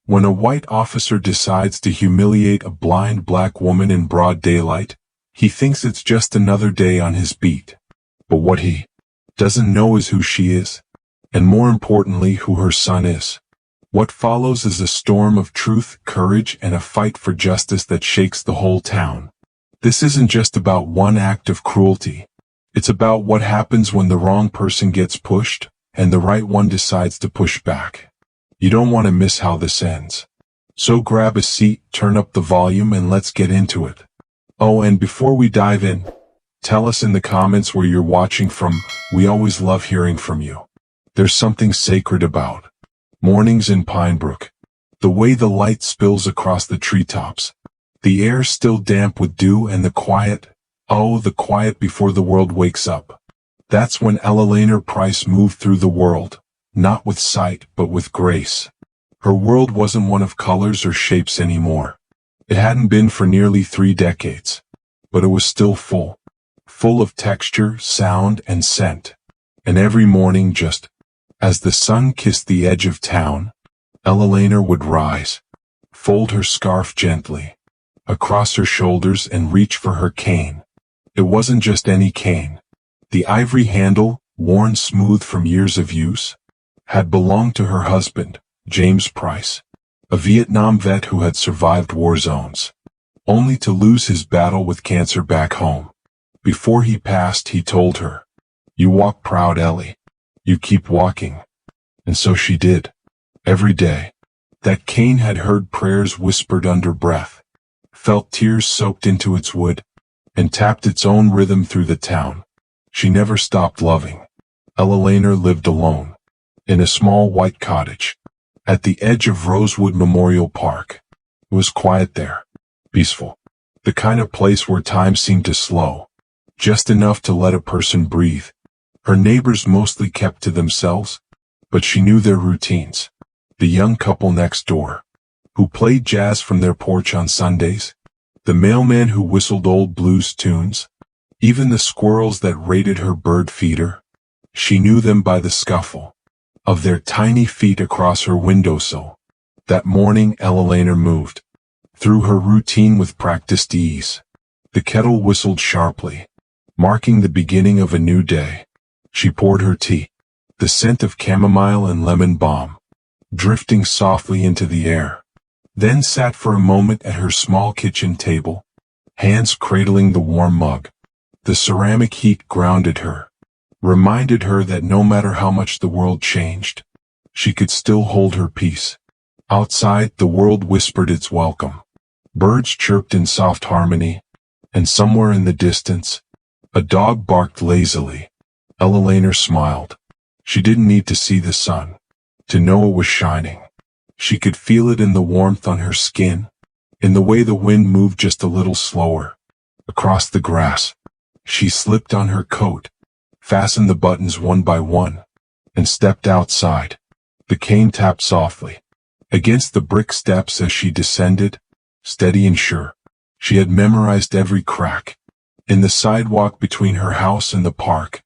When a white officer decides to humiliate a blind black woman in broad daylight, he thinks it's just another day on his beat. But what he doesn't know is who she is, and more importantly, who her son is. What follows is a storm of truth, courage, and a fight for justice that shakes the whole town. This isn't just about one act of cruelty. It's about what happens when the wrong person gets pushed, and the right one decides to push back. You don't want to miss how this ends. So grab a seat, turn up the volume, and let's get into it. Oh, and before we dive in, tell us in the comments where you're watching from. We always love hearing from you. There's something sacred about mornings in Pinebrook. The way the light spills across the treetops. The air still damp with dew, and the quiet before the world wakes up. That's when Eleanor Price moved through the world, not with sight but with grace. Her world wasn't one of colors or shapes anymore. It hadn't been for nearly 3 decades. But it was still full of texture, sound, and scent. And every morning, just as the sun kissed the edge of town, Eleanor would rise, fold her scarf gently across her shoulders, and reach for her cane. It wasn't just any cane. The ivory handle, worn smooth from years of use, had belonged to her husband, James Price, a Vietnam vet who had survived war zones, only to lose his battle with cancer back home. Before he passed, he told her, "You walk proud, Ellie. You keep walking." And so she did. Every day. That cane had heard prayers whispered under breath, felt tears soaked into its wood, and tapped its own rhythm through the town. She never stopped loving. Eleanor lived alone, in a small white cottage, at the edge of Rosewood Memorial Park. It was quiet there, peaceful, the kind of place where time seemed to slow, just enough to let a person breathe. Her neighbors mostly kept to themselves, but she knew their routines. The young couple next door, who played jazz from their porch on Sundays, the mailman who whistled old blues tunes, even the squirrels that raided her bird feeder. She knew them by the scuffle of their tiny feet across her windowsill. That morning, Eleanor moved through her routine with practiced ease. The kettle whistled sharply, marking the beginning of a new day. She poured her tea, the scent of chamomile and lemon balm, drifting softly into the air, then sat for a moment at her small kitchen table, hands cradling the warm mug. The ceramic heat grounded her, reminded her that no matter how much the world changed, she could still hold her peace. Outside, the world whispered its welcome. Birds chirped in soft harmony, and somewhere in the distance, a dog barked lazily. Eleanor smiled. She didn't need to see the sun to know it was shining. She could feel it in the warmth on her skin, in the way the wind moved just a little slower across the grass. She slipped on her coat, fastened the buttons one by one, and stepped outside. The cane tapped softly against the brick steps as she descended, steady and sure. She had memorized every crack in the sidewalk between her house and the park,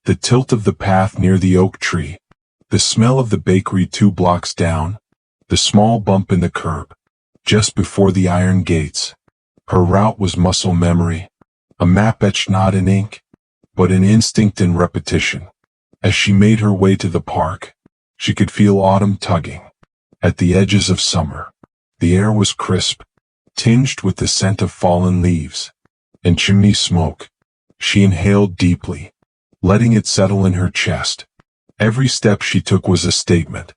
the tilt of the path near the oak tree, the smell of the bakery 2 blocks down, the small bump in the curb just before the iron gates. Her route was muscle memory, a map etched not in ink, but in instinct and repetition. As she made her way to the park, she could feel autumn tugging at the edges of summer. The air was crisp, tinged with the scent of fallen leaves and chimney smoke. She inhaled deeply, letting it settle in her chest. Every step she took was a statement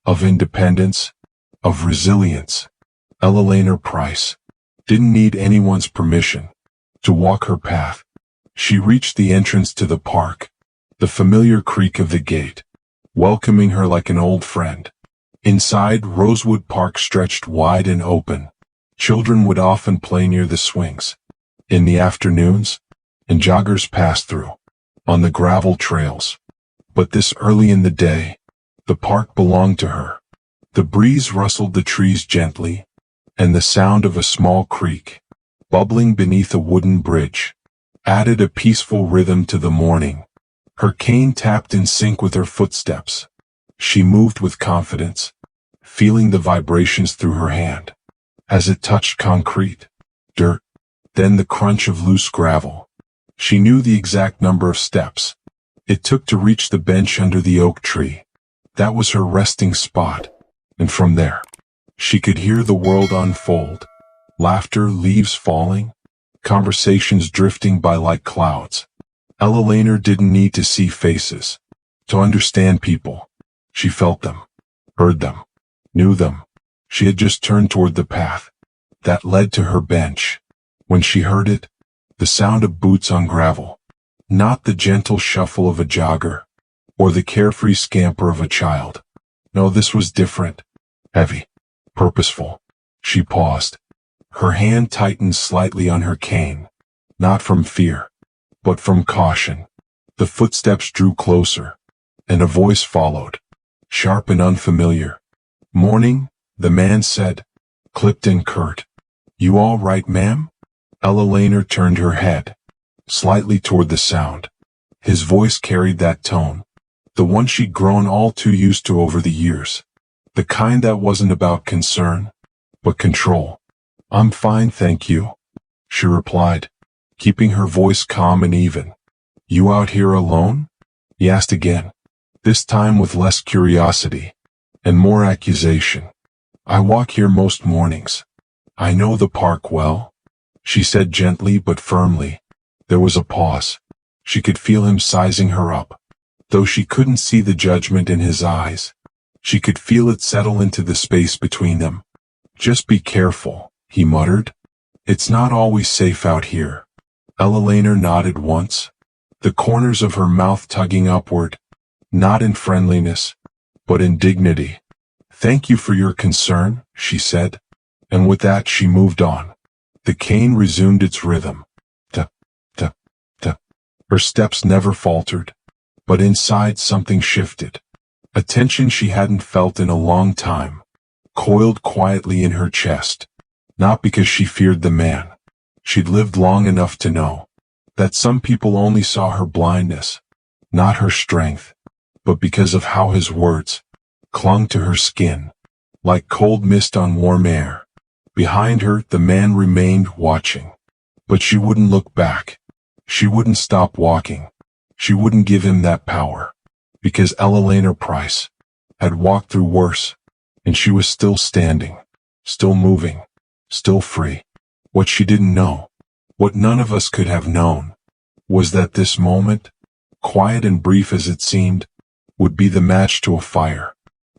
of independence, of resilience. Eleanor Price didn't need anyone's permission to walk her path. She reached the entrance to the park, the familiar creak of the gate, welcoming her like an old friend. Inside, Rosewood Park stretched wide and open. Children would often play near the swings in the afternoons, and joggers passed through on the gravel trails. But this early in the day, the park belonged to her. The breeze rustled the trees gently, and the sound of a small creek, bubbling beneath a wooden bridge, added a peaceful rhythm to the morning. Her cane tapped in sync with her footsteps. She moved with confidence, feeling the vibrations through her hand. As it touched concrete, dirt, then the crunch of loose gravel. She knew the exact number of steps it took to reach the bench under the oak tree. That was her resting spot, and from there, she could hear the world unfold. Laughter, leaves falling, conversations drifting by like clouds. Eleanor didn't need to see faces to understand people. She felt them, heard them, knew them. She had just turned toward the path that led to her bench. When she heard it, the sound of boots on gravel, not the gentle shuffle of a jogger, or the carefree scamper of a child. No, this was different, heavy, purposeful. She paused. Her hand tightened slightly on her cane, not from fear, but from caution. The footsteps drew closer, and a voice followed, sharp and unfamiliar. "Morning," the man said, clipped and curt. "You all right, ma'am?" Eleanor turned her head slightly toward the sound. His voice carried that tone, the one she'd grown all too used to over the years, the kind that wasn't about concern, but control. "I'm fine, thank you," she replied, keeping her voice calm and even. "You out here alone?" he asked again, this time with less curiosity and more accusation. "I walk here most mornings. I know the park well," she said gently but firmly. There was a pause. She could feel him sizing her up. Though she couldn't see the judgment in his eyes, she could feel it settle into the space between them. "Just be careful," he muttered. "It's not always safe out here." Eleanor nodded once, the corners of her mouth tugging upward, not in friendliness, but in dignity. "Thank you for your concern," she said, and with that she moved on. The cane resumed its rhythm. Tup, tup, tup. Her steps never faltered, but inside something shifted. A tension she hadn't felt in a long time coiled quietly in her chest. Not because she feared the man. She'd lived long enough to know that some people only saw her blindness, not her strength, but because of how his words clung to her skin, like cold mist on warm air. Behind her, the man remained watching. But she wouldn't look back. She wouldn't stop walking. She wouldn't give him that power. Because Eleanor Price had walked through worse, and she was still standing, still moving, still free. What she didn't know, what none of us could have known, was that this moment, quiet and brief as it seemed, would be the match to a fire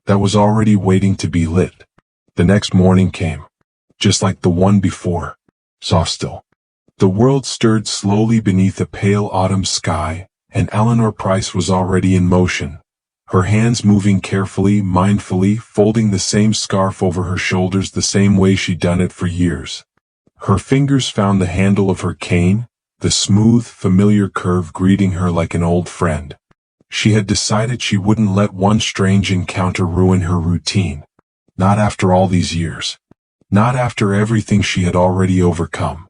that was already waiting to be lit. The next morning came, just like the one before, soft still. The world stirred slowly beneath a pale autumn sky, and Eleanor Price was already in motion, her hands moving carefully, mindfully, folding the same scarf over her shoulders the same way she'd done it for years. Her fingers found the handle of her cane, the smooth, familiar curve greeting her like an old friend. She had decided she wouldn't let one strange encounter ruin her routine. Not after all these years. Not after everything she had already overcome.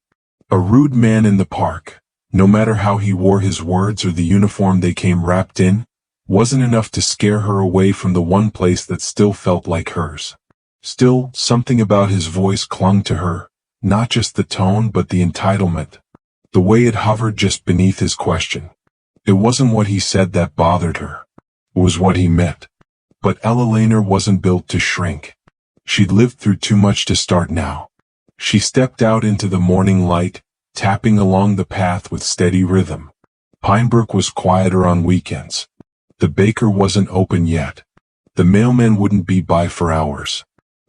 A rude man in the park, no matter how he wore his words or the uniform they came wrapped in, wasn't enough to scare her away from the one place that still felt like hers. Still, something about his voice clung to her, not just the tone but the entitlement. The way it hovered just beneath his question. It wasn't what he said that bothered her. It was what he meant. But Eleanor wasn't built to shrink. She'd lived through too much to start now. She stepped out into the morning light, tapping along the path with steady rhythm. Pinebrook was quieter on weekends. The baker wasn't open yet. The mailman wouldn't be by for hours.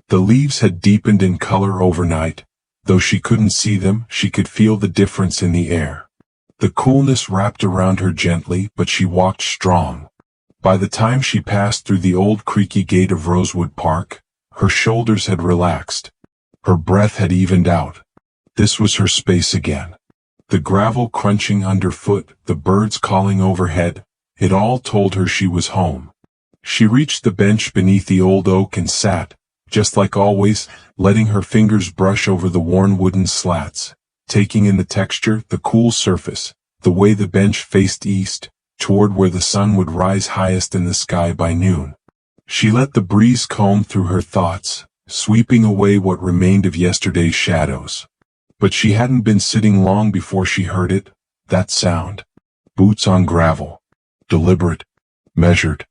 The leaves had deepened in color overnight. Though she couldn't see them, she could feel the difference in the air. The coolness wrapped around her gently, but she walked strong. By the time she passed through the old creaky gate of Rosewood Park, her shoulders had relaxed. Her breath had evened out. This was her space again. The gravel crunching underfoot, the birds calling overhead, it all told her she was home. She reached the bench beneath the old oak and sat, just like always, letting her fingers brush over the worn wooden slats, taking in the texture, the cool surface, the way the bench faced east, toward where the sun would rise highest in the sky by noon. She let the breeze comb through her thoughts, sweeping away what remained of yesterday's shadows. But she hadn't been sitting long before she heard it, that sound. Boots on gravel. Deliberate. Measured.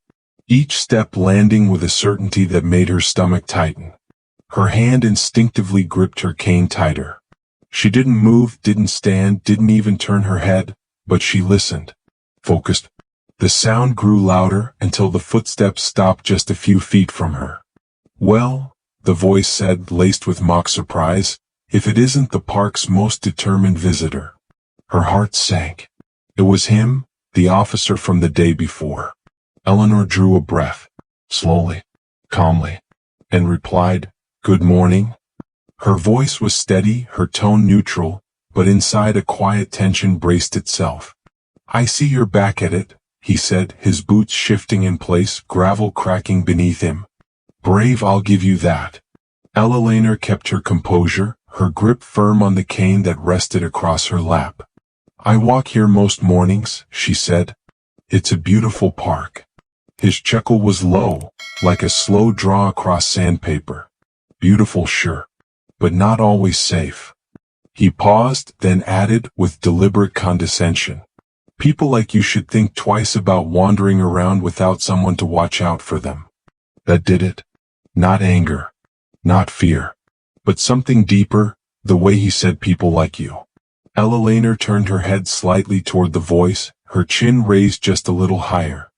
Each step landing with a certainty that made her stomach tighten. Her hand instinctively gripped her cane tighter. She didn't move, didn't stand, didn't even turn her head, but she listened. Focused. The sound grew louder until the footsteps stopped just a few feet from her. "Well," the voice said, laced with mock surprise, "if it isn't the park's most determined visitor." Her heart sank. It was him, the officer from the day before. Eleanor drew a breath, slowly, calmly, and replied, "Good morning." Her voice was steady, her tone neutral, but inside a quiet tension braced itself. "I see you're back at it," he said, his boots shifting in place, gravel cracking beneath him. "Brave, I'll give you that." Eleanor kept her composure, her grip firm on the cane that rested across her lap. "I walk here most mornings," she said. "It's a beautiful park." His chuckle was low, like a slow draw across sandpaper. "Beautiful, sure, but not always safe." He paused, then added with deliberate condescension, "People like you should think twice about wandering around without someone to watch out for them." That did it. Not anger, not fear, but something deeper, the way he said people like you. Eleanor turned her head slightly toward the voice, her chin raised just a little higher.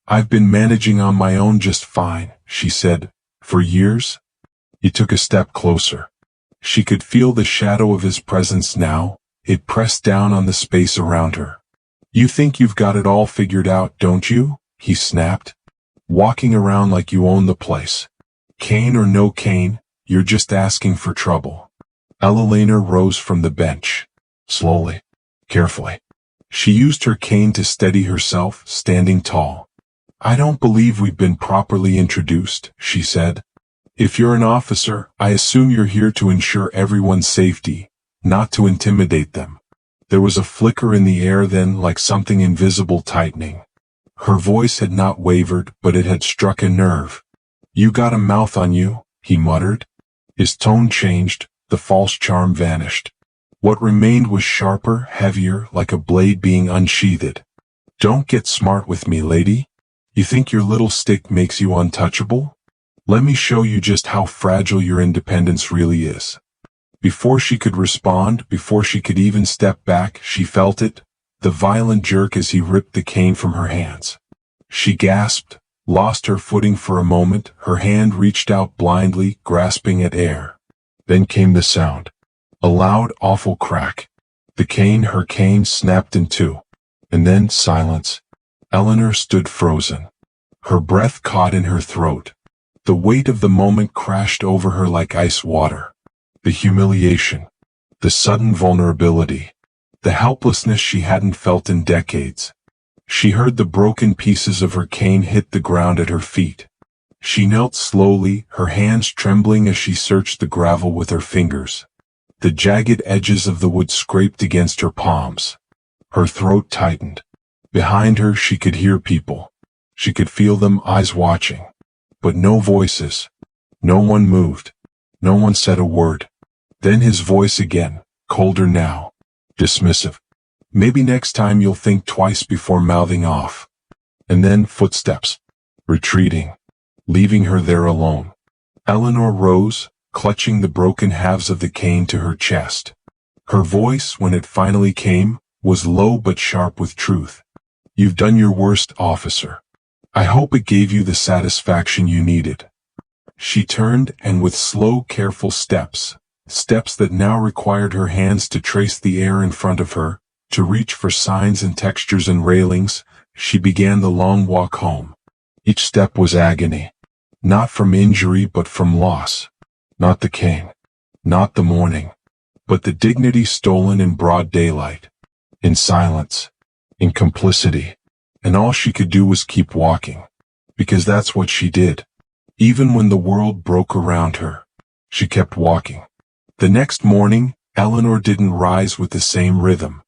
"I've been managing on my own just fine," she said. "For years?" He took a step closer. She could feel the shadow of his presence now, it pressed down on the space around her. "You think you've got it all figured out, don't you?" he snapped. "Walking around like you own the place. Cane or no cane, you're just asking for trouble." Eleanor rose from the bench. Slowly, carefully. She used her cane to steady herself, standing tall. "I don't believe we've been properly introduced," she said. "If you're an officer, I assume you're here to ensure everyone's safety, not to intimidate them." There was a flicker in the air then, like something invisible tightening. Her voice had not wavered, but it had struck a nerve. "You got a mouth on you," he muttered. His tone changed, the false charm vanished. What remained was sharper, heavier, like a blade being unsheathed. "Don't get smart with me, lady. You think your little stick makes you untouchable? Let me show you just how fragile your independence really is." Before she could respond, before she could even step back, she felt it, the violent jerk as he ripped the cane from her hands. She gasped, lost her footing for a moment, her hand reached out blindly, grasping at air. Then came the sound. A loud, awful crack. Her cane snapped in two. And then silence. Eleanor stood frozen. Her breath caught in her throat. The weight of the moment crashed over her like ice water. The humiliation. The sudden vulnerability. The helplessness she hadn't felt in decades. She heard the broken pieces of her cane hit the ground at her feet. She knelt slowly, her hands trembling as she searched the gravel with her fingers. The jagged edges of the wood scraped against her palms. Her throat tightened. Behind her she could hear people. She could feel them, eyes watching. But no voices. No one moved. No one said a word. Then his voice again, colder now. Dismissive. "Maybe next time you'll think twice before mouthing off." And then footsteps. Retreating. Leaving her there alone. Eleanor rose, clutching the broken halves of the cane to her chest. Her voice, when it finally came, was low but sharp with truth. "You've done your worst, officer. I hope it gave you the satisfaction you needed." She turned, and with slow, careful steps that now required her hands to trace the air in front of her, to reach for signs and textures and railings, she began the long walk home. Each step was agony. Not from injury but from loss. Not the cane. Not the morning. But the dignity stolen in broad daylight. In silence. In complicity. And all she could do was keep walking. Because that's what she did. Even when the world broke around her, she kept walking. The next morning, Eleanor didn't rise with the same rhythm.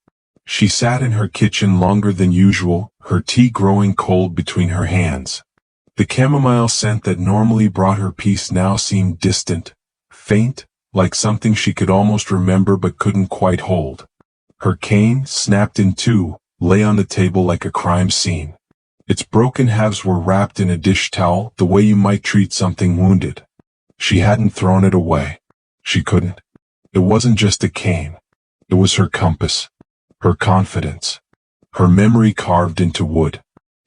She sat in her kitchen longer than usual, her tea growing cold between her hands. The chamomile scent that normally brought her peace now seemed distant, faint, like something she could almost remember but couldn't quite hold. Her cane, snapped in two, lay on the table like a crime scene. Its broken halves were wrapped in a dish towel, the way you might treat something wounded. She hadn't thrown it away. She couldn't. It wasn't just a cane. It was her compass, her confidence, her memory carved into wood.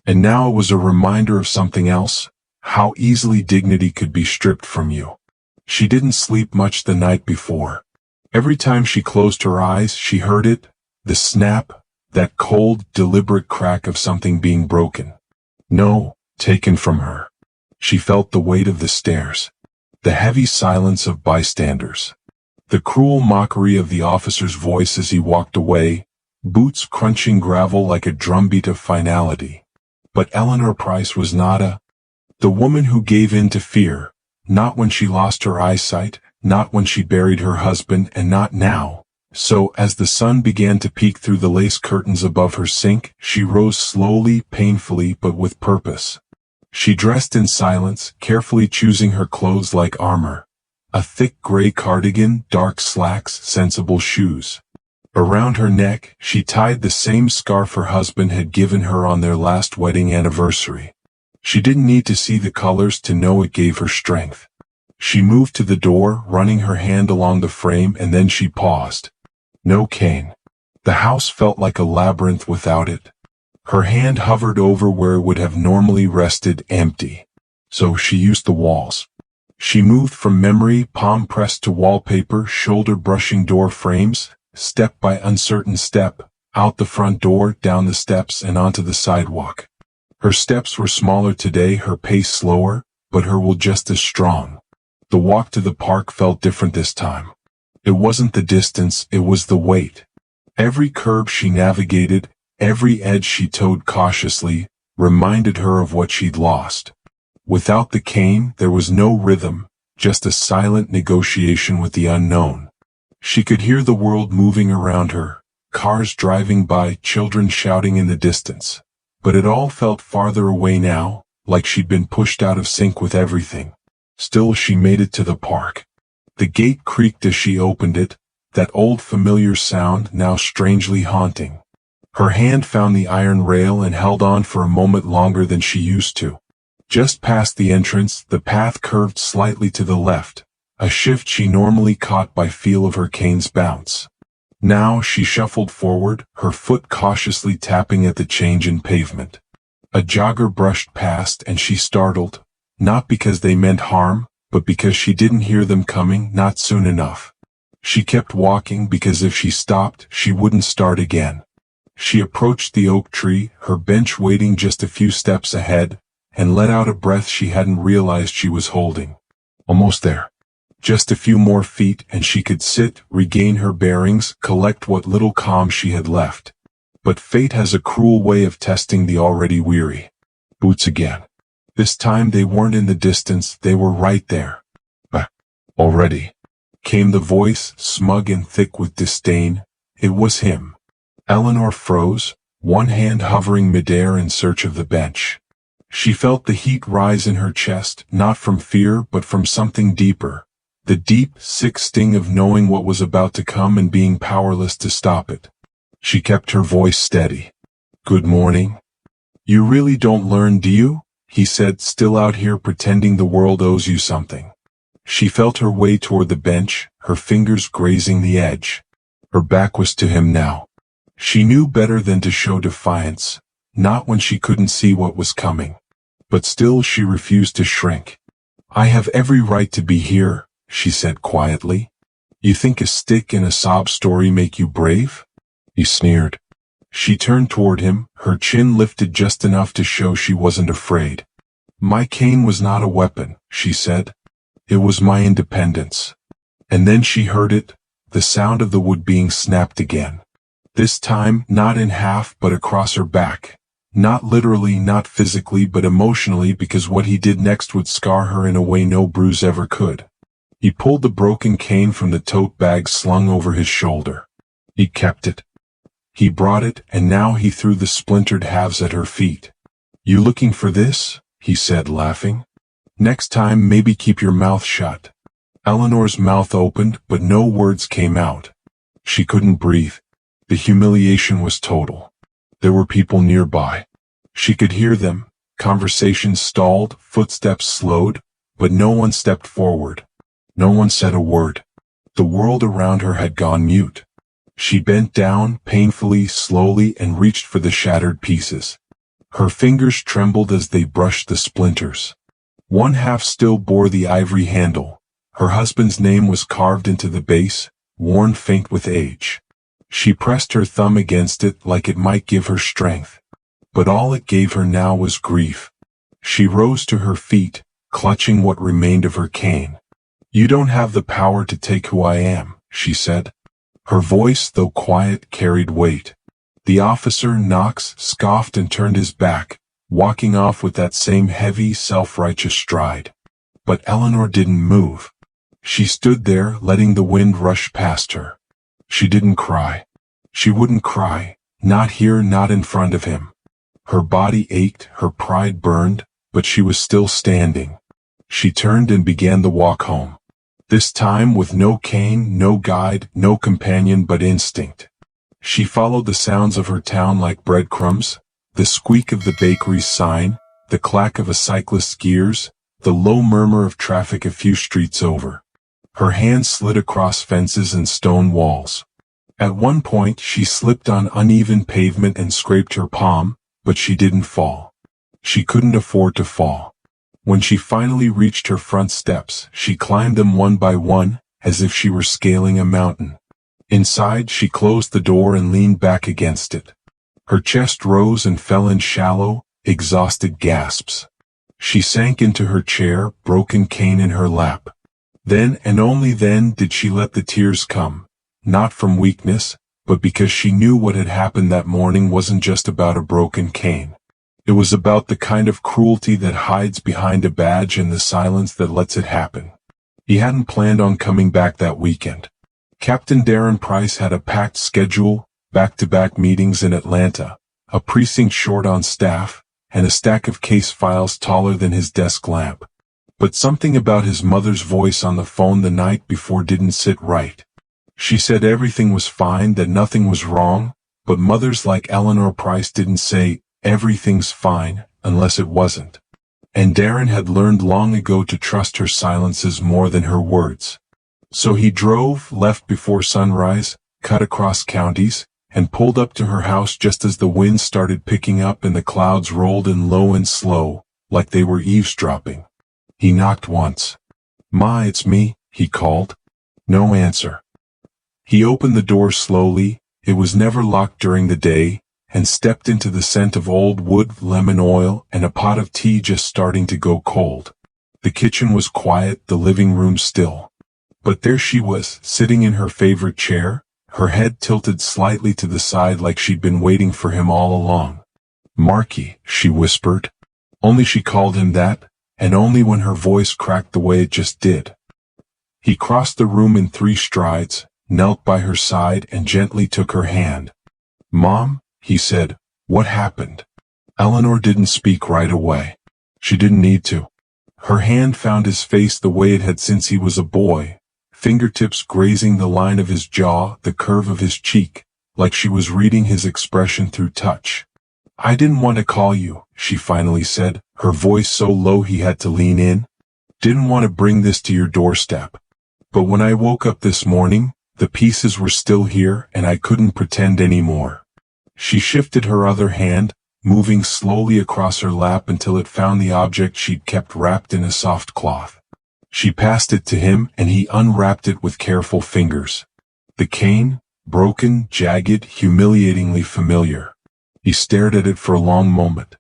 And now it was a reminder of something else, how easily dignity could be stripped from you. She didn't sleep much the night before. Every time she closed her eyes, she heard it, the snap, that cold, deliberate crack of something being broken. No, taken from her. She felt the weight of the stairs, the heavy silence of bystanders, the cruel mockery of the officer's voice as he walked away, boots crunching gravel like a drumbeat of finality. But Eleanor Price was not the woman who gave in to fear, not when she lost her eyesight, not when she buried her husband, and not now. So, as the sun began to peek through the lace curtains above her sink, she rose slowly, painfully, but with purpose. She dressed in silence, carefully choosing her clothes like armor. A thick gray cardigan, dark slacks, sensible shoes. Around her neck, she tied the same scarf her husband had given her on their last wedding anniversary. She didn't need to see the colors to know it gave her strength. She moved to the door, running her hand along the frame, and then she paused. No cane. The house felt like a labyrinth without it. Her hand hovered over where it would have normally rested, empty. So she used the walls. She moved from memory, palm pressed to wallpaper, shoulder brushing door frames, step by uncertain step, out the front door, down the steps, and onto the sidewalk. Her steps were smaller today, her pace slower, but her will just as strong. The walk to the park felt different this time. It wasn't the distance, it was the weight. Every curb she navigated, every edge she toed cautiously, reminded her of what she'd lost. Without the cane, there was no rhythm, just a silent negotiation with the unknown. She could hear the world moving around her, cars driving by, children shouting in the distance. But it all felt farther away now, like she'd been pushed out of sync with everything. Still, she made it to the park. The gate creaked as she opened it, that old familiar sound now strangely haunting. Her hand found the iron rail and held on for a moment longer than she used to. Just past the entrance, the path curved slightly to the left, a shift she normally caught by feel of her cane's bounce. Now she shuffled forward, her foot cautiously tapping at the change in pavement. A jogger brushed past and she startled, not because they meant harm, but because she didn't hear them coming, not soon enough. She kept walking because if she stopped, she wouldn't start again. She approached the oak tree, her bench waiting just a few steps ahead, and let out a breath she hadn't realized she was holding. Almost there. Just a few more feet and she could sit, regain her bearings, collect what little calm she had left. But fate has a cruel way of testing the already weary. Boots again. This time they weren't in the distance, they were right there. Already. Came the voice, smug and thick with disdain. It was him. Eleanor froze, one hand hovering midair in search of the bench. She felt the heat rise in her chest, not from fear but from something deeper. The deep, sick sting of knowing what was about to come and being powerless to stop it. She kept her voice steady. Good morning. You really don't learn, do you? He said, still out here pretending the world owes you something. She felt her way toward the bench, her fingers grazing the edge. Her back was to him now. She knew better than to show defiance, not when she couldn't see what was coming. But still she refused to shrink. I have every right to be here, she said quietly. You think a stick and a sob story make you brave? He sneered. She turned toward him, her chin lifted just enough to show she wasn't afraid. My cane was not a weapon, she said. It was my independence. And then she heard it, the sound of the wood being snapped again. This time, not in half but across her back. Not literally, not physically, but emotionally, because what he did next would scar her in a way no bruise ever could. He pulled the broken cane from the tote bag slung over his shoulder. He kept it. He brought it, and now he threw the splintered halves at her feet. You looking for this? he said, laughing. Next time, maybe keep your mouth shut. Eleanor's mouth opened, but no words came out. She couldn't breathe. The humiliation was total. There were people nearby. She could hear them. Conversations stalled, footsteps slowed, but no one stepped forward. No one said a word. The world around her had gone mute. She bent down, painfully, slowly, and reached for the shattered pieces. Her fingers trembled as they brushed the splinters. One half still bore the ivory handle. Her husband's name was carved into the base, worn faint with age. She pressed her thumb against it like it might give her strength. But all it gave her now was grief. She rose to her feet, clutching what remained of her cane. "You don't have the power to take who I am," she said. Her voice, though quiet, carried weight. The officer, Knox, scoffed and turned his back, walking off with that same heavy, self-righteous stride. But Eleanor didn't move. She stood there, letting the wind rush past her. She didn't cry. She wouldn't cry, not here, not in front of him. Her body ached, her pride burned, but she was still standing. She turned and began the walk home. This time with no cane, no guide, no companion but instinct. She followed the sounds of her town like breadcrumbs, the squeak of the bakery's sign, the clack of a cyclist's gears, the low murmur of traffic a few streets over. Her hands slid across fences and stone walls. At one point she slipped on uneven pavement and scraped her palm, but she didn't fall. She couldn't afford to fall. When she finally reached her front steps, she climbed them one by one, as if she were scaling a mountain. Inside, she closed the door and leaned back against it. Her chest rose and fell in shallow, exhausted gasps. She sank into her chair, broken cane in her lap. Then and only then did she let the tears come, not from weakness, but because she knew what had happened that morning wasn't just about a broken cane. It was about the kind of cruelty that hides behind a badge and the silence that lets it happen. He hadn't planned on coming back that weekend. Captain Darren Price had a packed schedule, back-to-back meetings in Atlanta, a precinct short on staff, and a stack of case files taller than his desk lamp. But something about his mother's voice on the phone the night before didn't sit right. She said everything was fine, that nothing was wrong, but mothers like Eleanor Price didn't say, "Everything's fine," unless it wasn't. And Darren had learned long ago to trust her silences more than her words. So he drove, left before sunrise, cut across counties, and pulled up to her house just as the wind started picking up and the clouds rolled in low and slow, like they were eavesdropping. He knocked once. "Ma, it's me," he called. No answer. He opened the door slowly, it was never locked during the day, and stepped into the scent of old wood, lemon oil, and a pot of tea just starting to go cold. The kitchen was quiet, the living room still. But there she was, sitting in her favorite chair, her head tilted slightly to the side like she'd been waiting for him all along. "Marky," she whispered. Only she called him that, and only when her voice cracked the way it just did. He crossed the room in 3 strides, knelt by her side and gently took her hand. "Mom," he said, "what happened?" Eleanor didn't speak right away. She didn't need to. Her hand found his face the way it had since he was a boy, fingertips grazing the line of his jaw, the curve of his cheek, like she was reading his expression through touch. "I didn't want to call you," she finally said, her voice so low he had to lean in. "Didn't want to bring this to your doorstep. But when I woke up this morning, the pieces were still here and I couldn't pretend anymore." She shifted her other hand, moving slowly across her lap until it found the object she'd kept wrapped in a soft cloth. She passed it to him and he unwrapped it with careful fingers. The cane, broken, jagged, humiliatingly familiar. He stared at it for a long moment.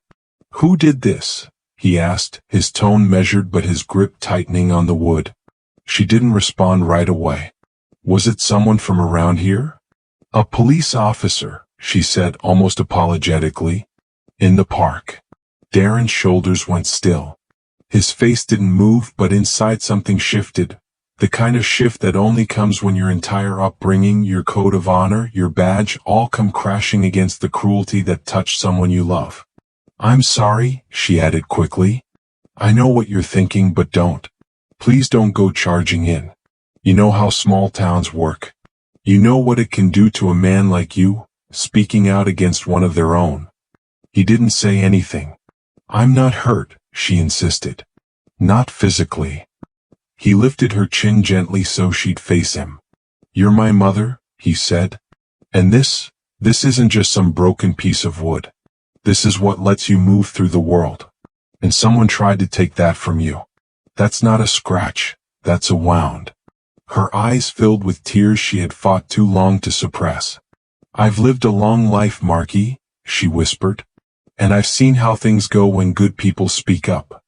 "Who did this?" he asked, his tone measured but his grip tightening on the wood. She didn't respond right away. "Was it someone from around here?" "A police officer," she said almost apologetically. "In the park." Darren's shoulders went still. His face didn't move, but inside something shifted. The kind of shift that only comes when your entire upbringing, your code of honor, your badge, all come crashing against the cruelty that touched someone you love. "I'm sorry," she added quickly. I know what you're thinking, but don't. Please don't go charging in. You know how small towns work. You know what it can do to a man like you, speaking out against one of their own." He didn't say anything. "I'm not hurt," she insisted. "Not physically." He lifted her chin gently so she'd face him. "You're my mother," he said. "And this isn't just some broken piece of wood. This is what lets you move through the world. And someone tried to take that from you. That's not a scratch, that's a wound." Her eyes filled with tears she had fought too long to suppress. "I've lived a long life, Marky," she whispered. "And I've seen how things go when good people speak up.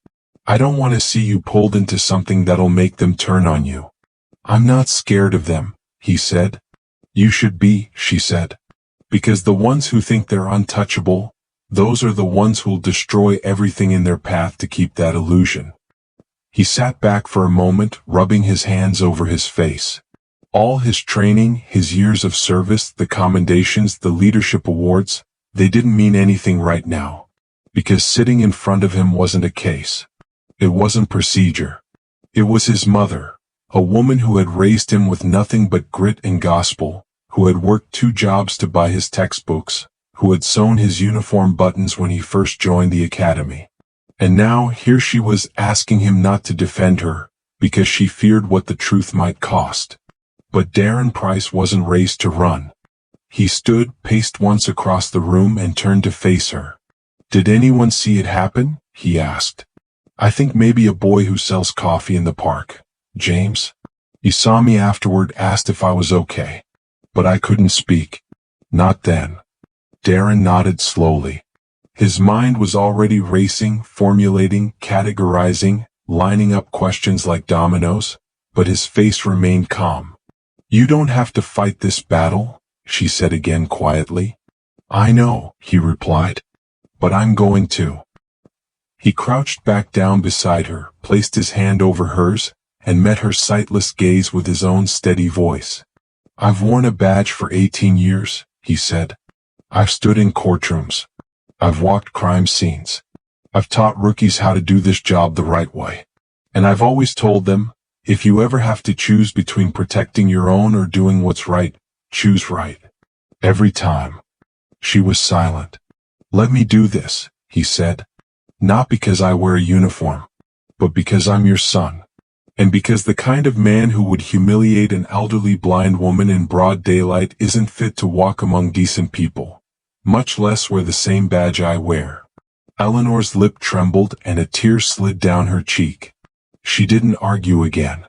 I don't want to see you pulled into something that'll make them turn on you." "I'm not scared of them," he said. "You should be," she said. "Because the ones who think they're untouchable, those are the ones who'll destroy everything in their path to keep that illusion." He sat back for a moment, rubbing his hands over his face. All his training, his years of service, the commendations, the leadership awards, they didn't mean anything right now. Because sitting in front of him wasn't a case. It wasn't procedure. It was his mother, a woman who had raised him with nothing but grit and gospel, who had worked 2 jobs to buy his textbooks, who had sewn his uniform buttons when he first joined the academy. And now here she was asking him not to defend her, because she feared what the truth might cost. But Darren Price wasn't raised to run. He stood, paced once across the room and turned to face her. "Did anyone see it happen?" he asked. "I think maybe a boy who sells coffee in the park. James. He saw me afterward, asked if I was okay. But I couldn't speak. Not then." Darren nodded slowly. His mind was already racing, formulating, categorizing, lining up questions like dominoes, but his face remained calm. "You don't have to fight this battle," she said again quietly. "I know," he replied. "But I'm going to." He crouched back down beside her, placed his hand over hers, and met her sightless gaze with his own steady voice. "I've worn a badge for 18 years, he said. "I've stood in courtrooms. I've walked crime scenes. I've taught rookies how to do this job the right way. And I've always told them, if you ever have to choose between protecting your own or doing what's right, choose right. Every time." She was silent. "Let me do this," he said. "Not because I wear a uniform, but because I'm your son. And because the kind of man who would humiliate an elderly blind woman in broad daylight isn't fit to walk among decent people, much less wear the same badge I wear." Eleanor's lip trembled and a tear slid down her cheek. She didn't argue again.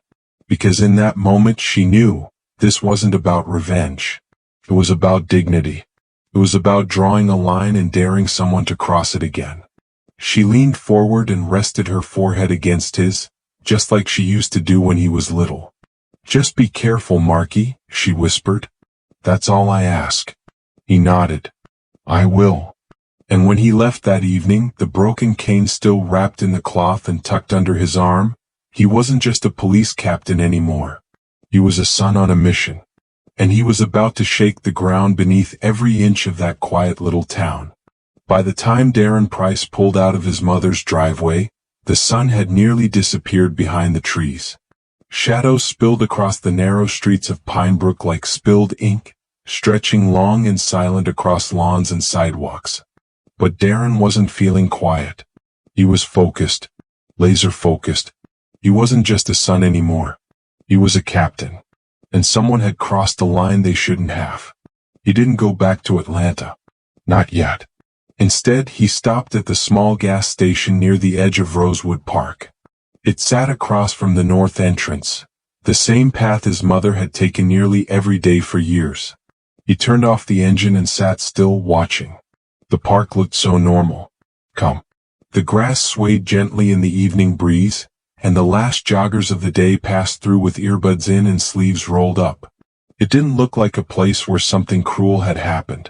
Because in that moment she knew, this wasn't about revenge. It was about dignity. It was about drawing a line and daring someone to cross it again. She leaned forward and rested her forehead against his, just like she used to do when he was little. "Just be careful, Marky," she whispered. "That's all I ask." He nodded. "I will." And when he left that evening, the broken cane still wrapped in the cloth and tucked under his arm, he wasn't just a police captain anymore. He was a son on a mission. And he was about to shake the ground beneath every inch of that quiet little town. By the time Darren Price pulled out of his mother's driveway, the sun had nearly disappeared behind the trees. Shadows spilled across the narrow streets of Pinebrook like spilled ink, stretching long and silent across lawns and sidewalks. But Darren wasn't feeling quiet. He was focused, laser-focused. He wasn't just a son anymore. He was a captain. And someone had crossed a line they shouldn't have. He didn't go back to Atlanta. Not yet. Instead, he stopped at the small gas station near the edge of Rosewood Park. It sat across from the north entrance, the same path his mother had taken nearly every day for years. He turned off the engine and sat still, watching. The park looked so normal. Calm. The grass swayed gently in the evening breeze, and the last joggers of the day passed through with earbuds in and sleeves rolled up. It didn't look like a place where something cruel had happened.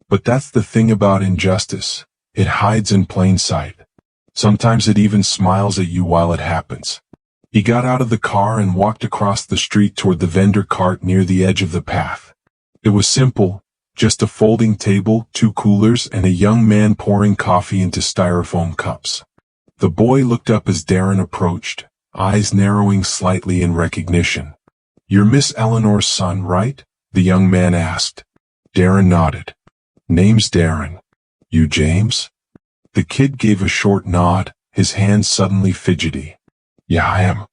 But that's the thing about injustice. It hides in plain sight. Sometimes it even smiles at you while it happens. He got out of the car and walked across the street toward the vendor cart near the edge of the path. It was simple, just a folding table, 2 coolers, and a young man pouring coffee into styrofoam cups. The boy looked up as Darren approached, eyes narrowing slightly in recognition. "You're Miss Eleanor's son, right?" the young man asked. Darren nodded. "Name's Darren. You James?" The kid gave a short nod, his hands suddenly fidgety. "Yeah, I am.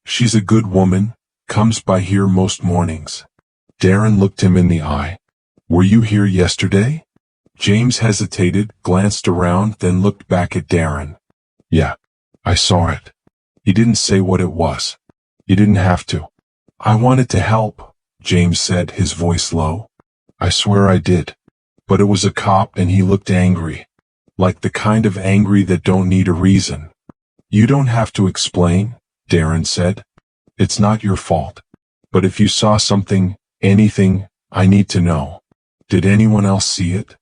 She's a good woman, comes by here most mornings." Darren looked him in the eye. "Were you here yesterday?" James hesitated, glanced around, then looked back at Darren. "Yeah, I saw it." He didn't say what it was. "You didn't have to." "I wanted to help," James said, his voice low. "I swear I did. But it was a cop and he looked angry. Like the kind of angry that don't need a reason." "You don't have to explain," Darren said. "It's not your fault. But if you saw something, anything, I need to know. Did anyone else see it?"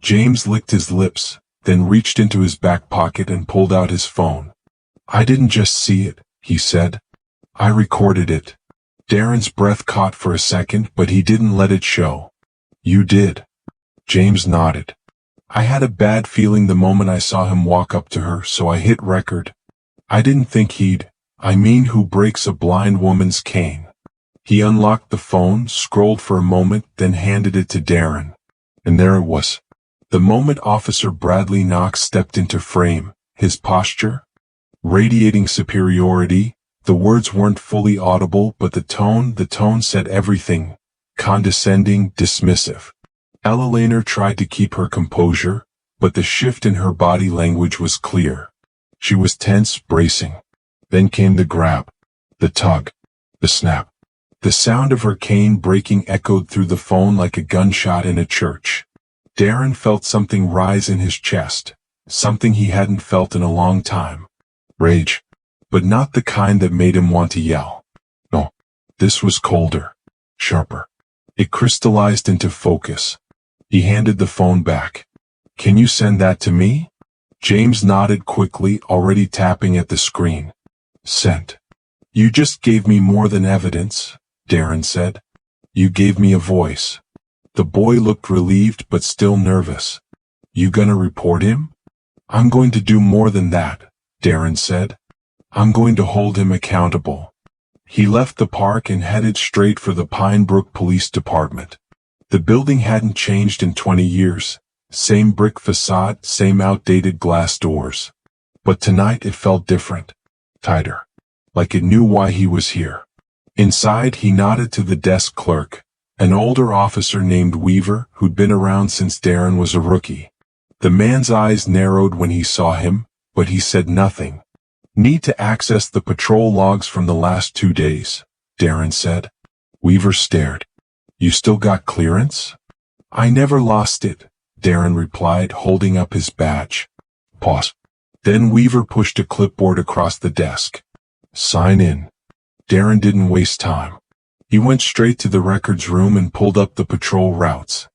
James licked his lips, then reached into his back pocket and pulled out his phone. "I didn't just see it," he said. "I recorded it." Darren's breath caught for a second, but he didn't let it show. "You did?" James nodded. "I had a bad feeling the moment I saw him walk up to her, so I hit record. I didn't think who breaks a blind woman's cane." He unlocked the phone, scrolled for a moment, then handed it to Darren. And there it was. The moment Officer Bradley Knox stepped into frame, his posture radiating superiority. The words weren't fully audible, but the tone said everything. Condescending, dismissive. Eleanor tried to keep her composure, but the shift in her body language was clear. She was tense, bracing. Then came the grab, the tug, the snap. The sound of her cane breaking echoed through the phone like a gunshot in a church. Darren felt something rise in his chest, something he hadn't felt in a long time. Rage. But not the kind that made him want to yell. No. This was colder. Sharper. It crystallized into focus. He handed the phone back. "Can you send that to me?" James nodded quickly, already tapping at the screen. "Sent." "You just gave me more than evidence," Darren said. "You gave me a voice." The boy looked relieved but still nervous. "You gonna report him?" "I'm going to do more than that," Darren said. "I'm going to hold him accountable." He left the park and headed straight for the Pinebrook Police Department. The building hadn't changed in 20 years. Same brick facade, same outdated glass doors. But tonight it felt different. Tighter. Like it knew why he was here. Inside, he nodded to the desk clerk, an older officer named Weaver who'd been around since Darren was a rookie. The man's eyes narrowed when he saw him, but he said nothing. "Need to access the patrol logs from the last 2 days," Darren said. Weaver stared. "You still got clearance?" "I never lost it," Darren replied, holding up his badge. Pause. Then Weaver pushed a clipboard across the desk. "Sign in." Darren didn't waste time. He went straight to the records room and pulled up the patrol routes.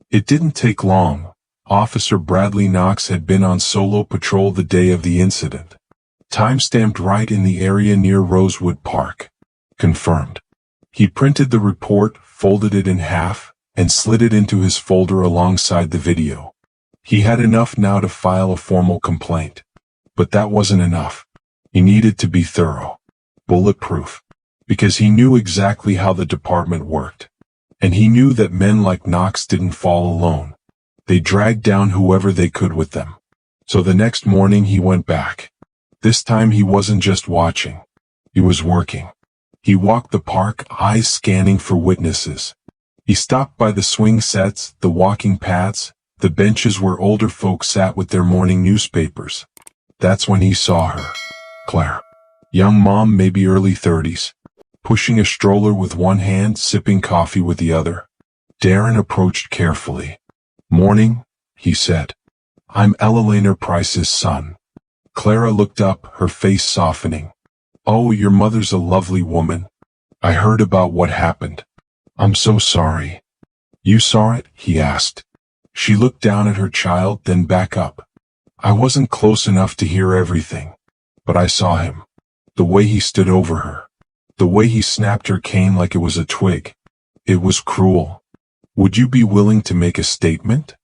It didn't take long. Officer Bradley Knox had been on solo patrol the day of the incident. Time-stamped right in the area near Rosewood Park. Confirmed. He printed the report, folded it in half, and slid it into his folder alongside the video. He had enough now to file a formal complaint. But that wasn't enough. He needed to be thorough. Bulletproof. Because he knew exactly how the department worked. And he knew that men like Knox didn't fall alone. They dragged down whoever they could with them. So the next morning he went back. This time he wasn't just watching. He was working. He walked the park, eyes scanning for witnesses. He stopped by the swing sets, the walking paths, the benches where older folks sat with their morning newspapers. That's when he saw her. Claire. Young mom, maybe early 30s. Pushing a stroller with one hand, sipping coffee with the other. Darren approached carefully. "Morning," he said. "I'm Eleanor Price's son." Clara looked up, her face softening. "Oh, your mother's a lovely woman. I heard about what happened. I'm so sorry." "You saw it?" he asked. She looked down at her child, then back up. "I wasn't close enough to hear everything. But I saw him. The way he stood over her. The way he snapped her cane like it was a twig. It was cruel. Would you be willing to make a statement?"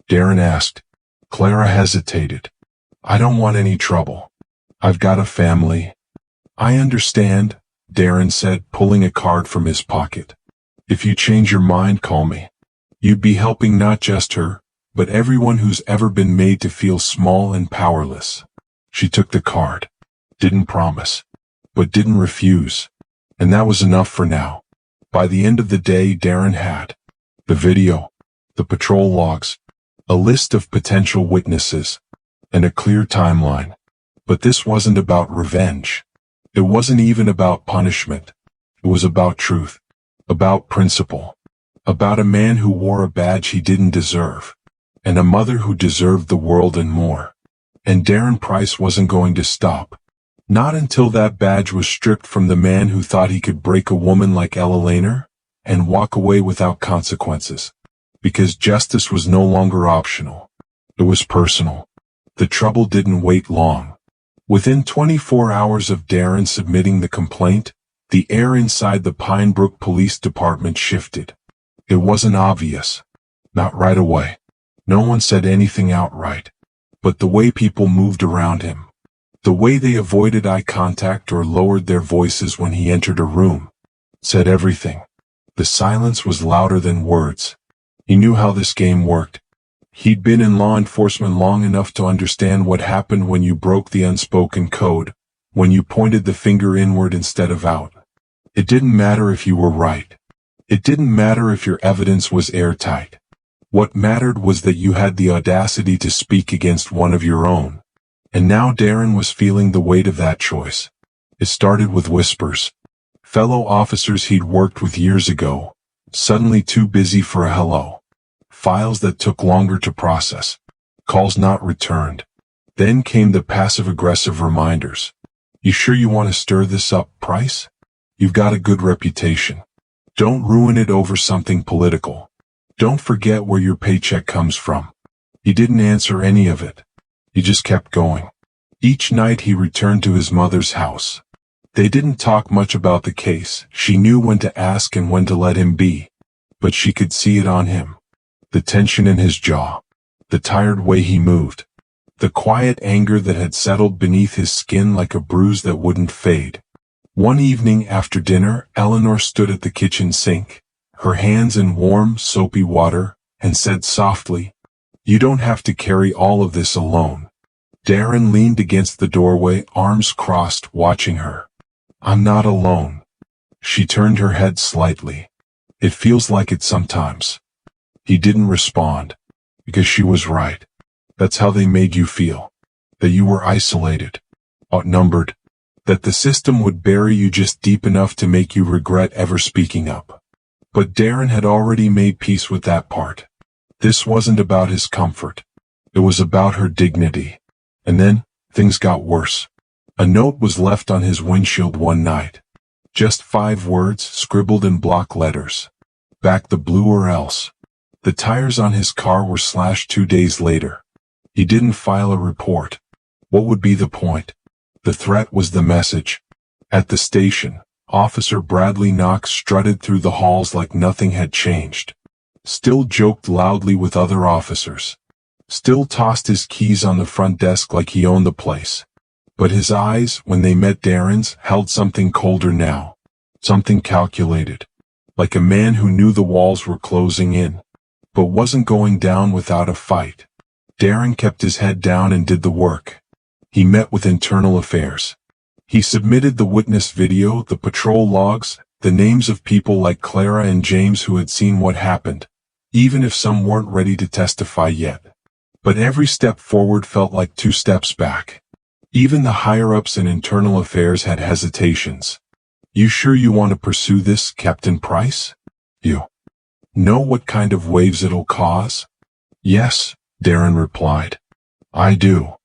Darren asked. Clara hesitated. "I don't want any trouble." I've got a family. I understand, Darren said, pulling a card from his pocket. If you change your mind, call me. You'd be helping not just her, but everyone who's ever been made to feel small and powerless. She took the card. Didn't promise, but didn't refuse. And that was enough for now. By the end of the day, Darren had the video, the patrol logs, a list of potential witnesses, and a clear timeline. But this wasn't about revenge. It wasn't even about punishment. It was about truth, about principle, about a man who wore a badge he didn't deserve, and a mother who deserved the world and more. And Darren Price wasn't going to stop. Not until that badge was stripped from the man who thought he could break a woman like Eleanor and walk away without consequences. Because justice was no longer optional. It was personal. The trouble didn't wait long. Within 24 hours of Darren submitting the complaint, the air inside the Pinebrook Police Department shifted. It wasn't obvious. Not right away. No one said anything outright. But the way people moved around him, the way they avoided eye contact or lowered their voices when he entered a room, said everything. The silence was louder than words. He knew how this game worked. He'd been in law enforcement long enough to understand what happened when you broke the unspoken code, when you pointed the finger inward instead of out. It didn't matter if you were right. It didn't matter if your evidence was airtight. What mattered was that you had the audacity to speak against one of your own. And now Darren was feeling the weight of that choice. It started with whispers. Fellow officers he'd worked with years ago, suddenly too busy for a hello. Files that took longer to process. Calls not returned. Then came the passive-aggressive reminders. You sure you want to stir this up, Price? You've got a good reputation. Don't ruin it over something political. Don't forget where your paycheck comes from. He didn't answer any of it. He just kept going. Each night he returned to his mother's house. They didn't talk much about the case. She knew when to ask and when to let him be. But she could see it on him. The tension in his jaw. The tired way he moved. The quiet anger that had settled beneath his skin like a bruise that wouldn't fade. One evening after dinner, Eleanor stood at the kitchen sink, her hands in warm, soapy water, and said softly, "You don't have to carry all of this alone." Darren leaned against the doorway, arms crossed, watching her. "I'm not alone." She turned her head slightly. "It feels like it sometimes." He didn't respond. Because she was right. That's how they made you feel. That you were isolated. Outnumbered. That the system would bury you just deep enough to make you regret ever speaking up. But Darren had already made peace with that part. This wasn't about his comfort. It was about her dignity. And then, things got worse. A note was left on his windshield one night. Just 5 words, scribbled in block letters. Back the blue or else. The tires on his car were slashed 2 days later. He didn't file a report. What would be the point? The threat was the message. At the station, Officer Bradley Knox strutted through the halls like nothing had changed. Still joked loudly with other officers. Still tossed his keys on the front desk like he owned the place. But his eyes, when they met Darren's, held something colder now. Something calculated. Like a man who knew the walls were closing in. But wasn't going down without a fight. Darren kept his head down and did the work. He met with internal affairs. He submitted the witness video, the patrol logs, the names of people like Clara and James who had seen what happened, even if some weren't ready to testify yet. But every step forward felt like 2 steps back. Even the higher-ups in internal affairs had hesitations. "You sure you want to pursue this, Captain Price? You know what kind of waves it'll cause?" "Yes," Darren replied. "I do."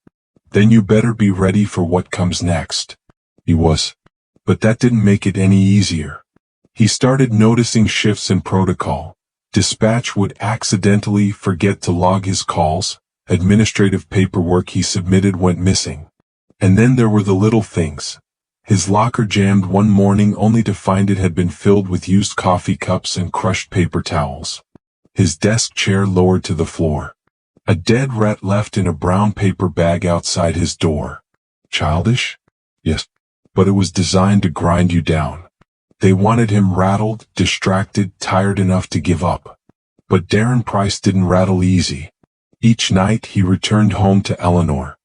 "Then you better be ready for what comes next." He was. But that didn't make it any easier. He started noticing shifts in protocol. Dispatch would accidentally forget to log his calls. Administrative paperwork he submitted went missing. And then there were the little things. His locker jammed one morning only to find it had been filled with used coffee cups and crushed paper towels. His desk chair lowered to the floor. A dead rat left in a brown paper bag outside his door. Childish? Yes. But it was designed to grind you down. They wanted him rattled, distracted, tired enough to give up. But Darren Price didn't rattle easy. Each night he returned home to Eleanor.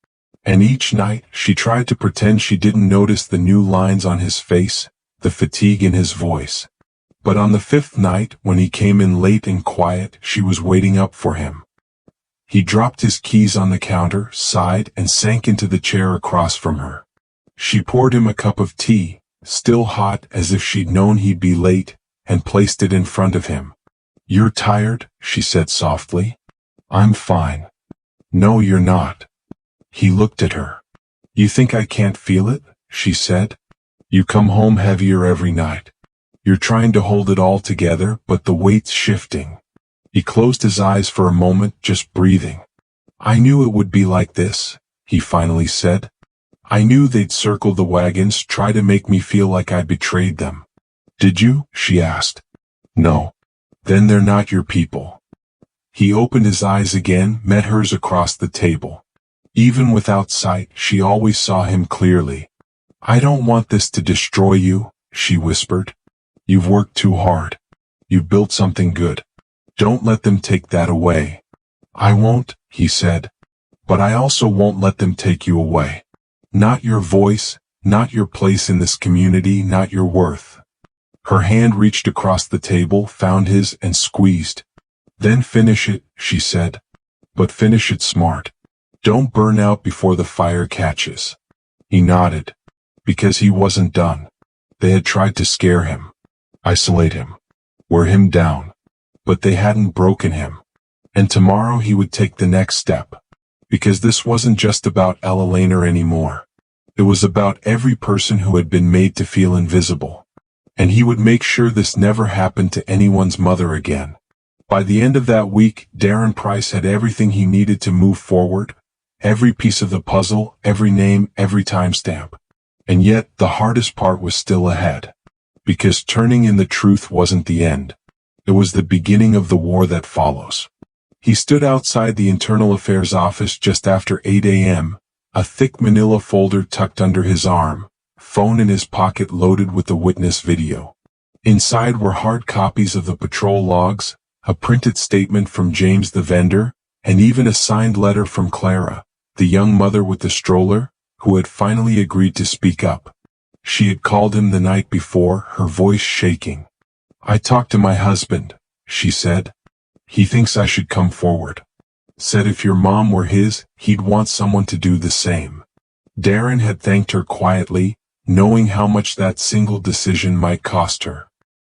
And each night she tried to pretend she didn't notice the new lines on his face, the fatigue in his voice. But on the fifth night, when he came in late and quiet, she was waiting up for him. He dropped his keys on the counter, sighed, and sank into the chair across from her. She poured him a cup of tea, still hot as if she'd known he'd be late, and placed it in front of him. "You're tired?" she said softly. "I'm fine." "No, you're not." He looked at her. "You think I can't feel it?" she said. "You come home heavier every night. You're trying to hold it all together, but the weight's shifting." He closed his eyes for a moment, just breathing. "I knew it would be like this," he finally said. "I knew they'd circle the wagons, try to make me feel like I betrayed them." "Did you?" she asked. "No." "Then they're not your people." He opened his eyes again, met hers across the table. Even without sight, she always saw him clearly. "I don't want this to destroy you," she whispered. "You've worked too hard. You've built something good. Don't let them take that away." "I won't," he said. "But I also won't let them take you away. Not your voice, not your place in this community, not your worth." Her hand reached across the table, found his, and squeezed. "Then finish it," she said. "But finish it smart. Don't burn out before the fire catches." He nodded. Because he wasn't done. They had tried to scare him, isolate him, wear him down. But they hadn't broken him. And tomorrow he would take the next step. Because this wasn't just about Eleanor anymore. It was about every person who had been made to feel invisible. And he would make sure this never happened to anyone's mother again. By the end of that week, Darren Price had everything he needed to move forward. Every piece of the puzzle, every name, every timestamp. And yet, the hardest part was still ahead. Because turning in the truth wasn't the end. It was the beginning of the war that follows. He stood outside the Internal Affairs office just after 8 a.m., a thick manila folder tucked under his arm, phone in his pocket loaded with the witness video. Inside were hard copies of the patrol logs, a printed statement from James the vendor, and even a signed letter from Clara, the young mother with the stroller, who had finally agreed to speak up. She had called him the night before, her voice shaking. "I talked to my husband," she said. "He thinks I should come forward. Said if your mom were his, he'd want someone to do the same." Darren had thanked her quietly, knowing how much that single decision might cost her.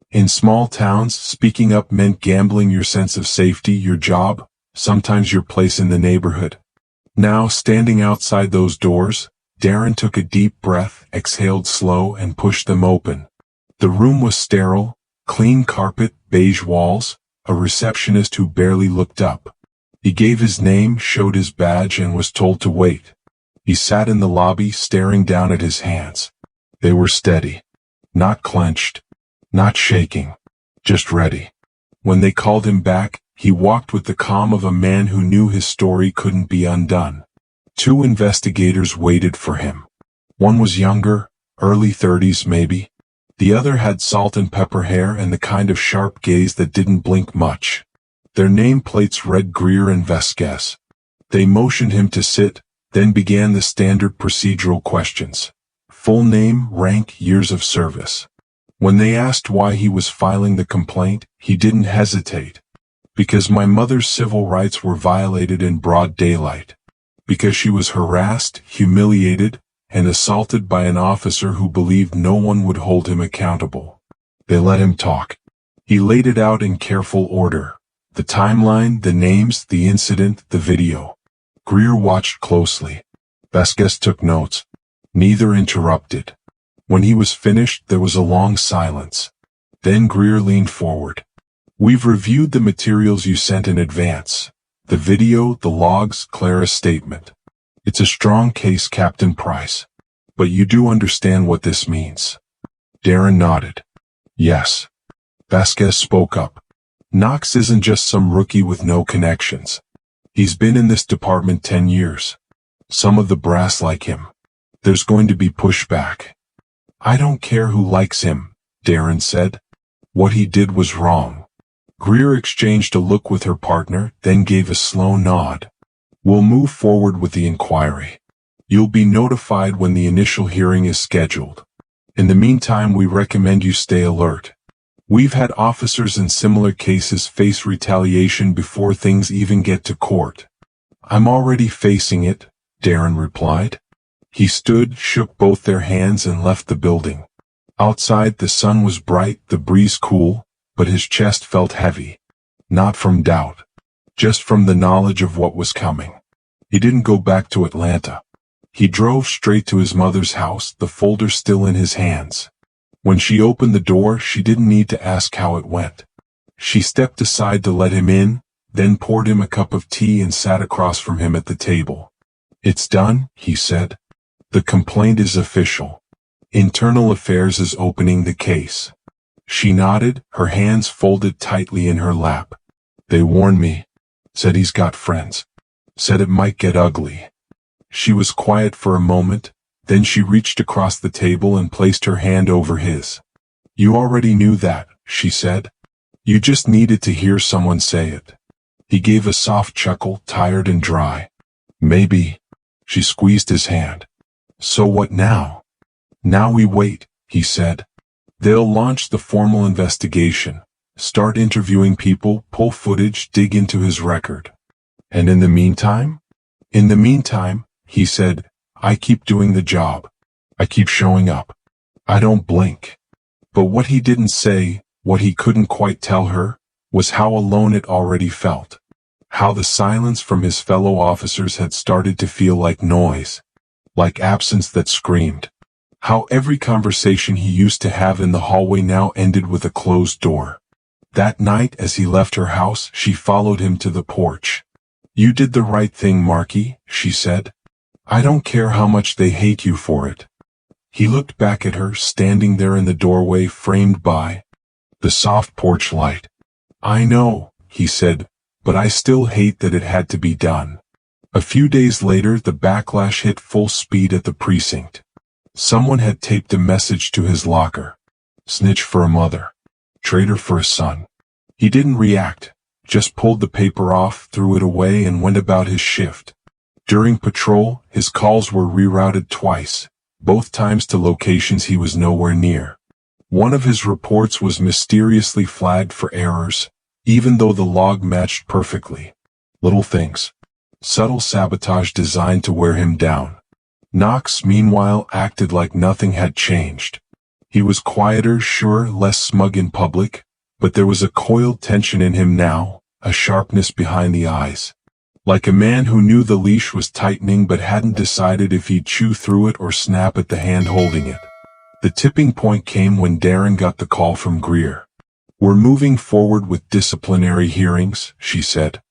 In small towns, speaking up meant gambling your sense of safety, your job, sometimes your place in the neighborhood. Now, standing outside those doors, Darren took a deep breath, exhaled slow, and pushed them open. The room was sterile, clean carpet, beige walls, a receptionist who barely looked up. He gave his name, showed his badge, and was told to wait. He sat in the lobby, staring down at his hands. They were steady. Not clenched. Not shaking. Just ready. When they called him back, he walked with the calm of a man who knew his story couldn't be undone. 2 investigators waited for him. One was younger, early 30s maybe. The other had salt and pepper hair and the kind of sharp gaze that didn't blink much. Their nameplates read Greer and Vasquez. They motioned him to sit, then began the standard procedural questions. Full name, rank, years of service. When they asked why he was filing the complaint, he didn't hesitate. Because my mother's civil rights were violated in broad daylight. Because she was harassed, humiliated, and assaulted by an officer who believed no one would hold him accountable. They let him talk. He laid it out in careful order. The timeline, the names, the incident, the video. Greer watched closely. Vasquez took notes. Neither interrupted. When he was finished, there was a long silence. Then Greer leaned forward. "We've reviewed the materials you sent in advance. The video, the logs, Clara's statement. It's a strong case, Captain Price. But you do understand what this means." Darren nodded. "Yes." Vasquez spoke up. "Knox isn't just some rookie with no connections. He's been in this department 10 years. Some of the brass like him. There's going to be pushback. I don't care who likes him, Darren said. What he did was wrong. Greer exchanged a look with her partner, then gave a slow nod. We'll move forward with the inquiry. You'll be notified when the initial hearing is scheduled. In the meantime, we recommend you stay alert. We've had officers in similar cases face retaliation before things even get to court. I'm already facing it, Darren replied. He stood, shook both their hands and left the building. Outside the sun was bright, the breeze cool, but his chest felt heavy. Not from doubt. Just from the knowledge of what was coming. He didn't go back to Atlanta. He drove straight to his mother's house, the folder still in his hands. When she opened the door, she didn't need to ask how it went. She stepped aside to let him in, then poured him a cup of tea and sat across from him at the table. It's done, he said. The complaint is official. Internal Affairs is opening the case. She nodded, her hands folded tightly in her lap. They warned me. Said he's got friends. Said it might get ugly. She was quiet for a moment, then she reached across the table and placed her hand over his. You already knew that, she said. You just needed to hear someone say it. He gave a soft chuckle, tired and dry. Maybe. She squeezed his hand. So what now? Now we wait, he said. They'll launch the formal investigation, start interviewing people, pull footage, dig into his record. And in the meantime? In the meantime, he said, I keep doing the job. I keep showing up. I don't blink. But what he didn't say, what he couldn't quite tell her, was how alone it already felt. How the silence from his fellow officers had started to feel like noise. Like absence that screamed. How every conversation he used to have in the hallway now ended with a closed door. That night as he left her house, she followed him to the porch. You did the right thing, Marky, she said. I don't care how much they hate you for it. He looked back at her, standing there in the doorway framed by the soft porch light. I know, he said, but I still hate that it had to be done. A few days later, the backlash hit full speed at the precinct. Someone had taped a message to his locker. Snitch for a mother. Traitor for a son. He didn't react, just pulled the paper off, threw it away and went about his shift. During patrol, his calls were rerouted twice, both times to locations he was nowhere near. One of his reports was mysteriously flagged for errors, even though the log matched perfectly. Little things. Subtle sabotage designed to wear him down. Knox, meanwhile, acted like nothing had changed. He was quieter, sure, less smug in public, but there was a coiled tension in him now, a sharpness behind the eyes. Like a man who knew the leash was tightening but hadn't decided if he'd chew through it or snap at the hand holding it. The tipping point came when Darren got the call from Greer. We're moving forward with disciplinary hearings, she said.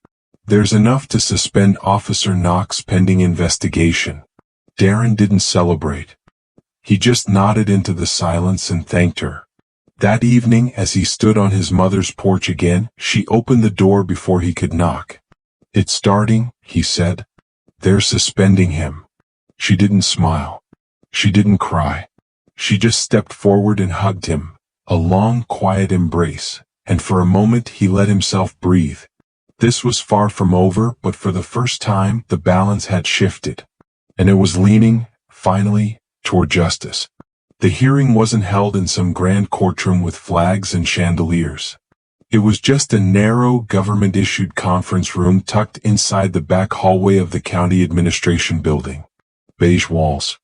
There's enough to suspend Officer Knox pending investigation. Darren didn't celebrate. He just nodded into the silence and thanked her. That evening, as he stood on his mother's porch again, she opened the door before he could knock. It's starting, he said. They're suspending him. She didn't smile. She didn't cry. She just stepped forward and hugged him, a long, quiet embrace, and for a moment he let himself breathe. This was far from over, but for the first time, the balance had shifted. And it was leaning, finally, toward justice. The hearing wasn't held in some grand courtroom with flags and chandeliers. It was just a narrow, government-issued conference room tucked inside the back hallway of the county administration building. Beige walls.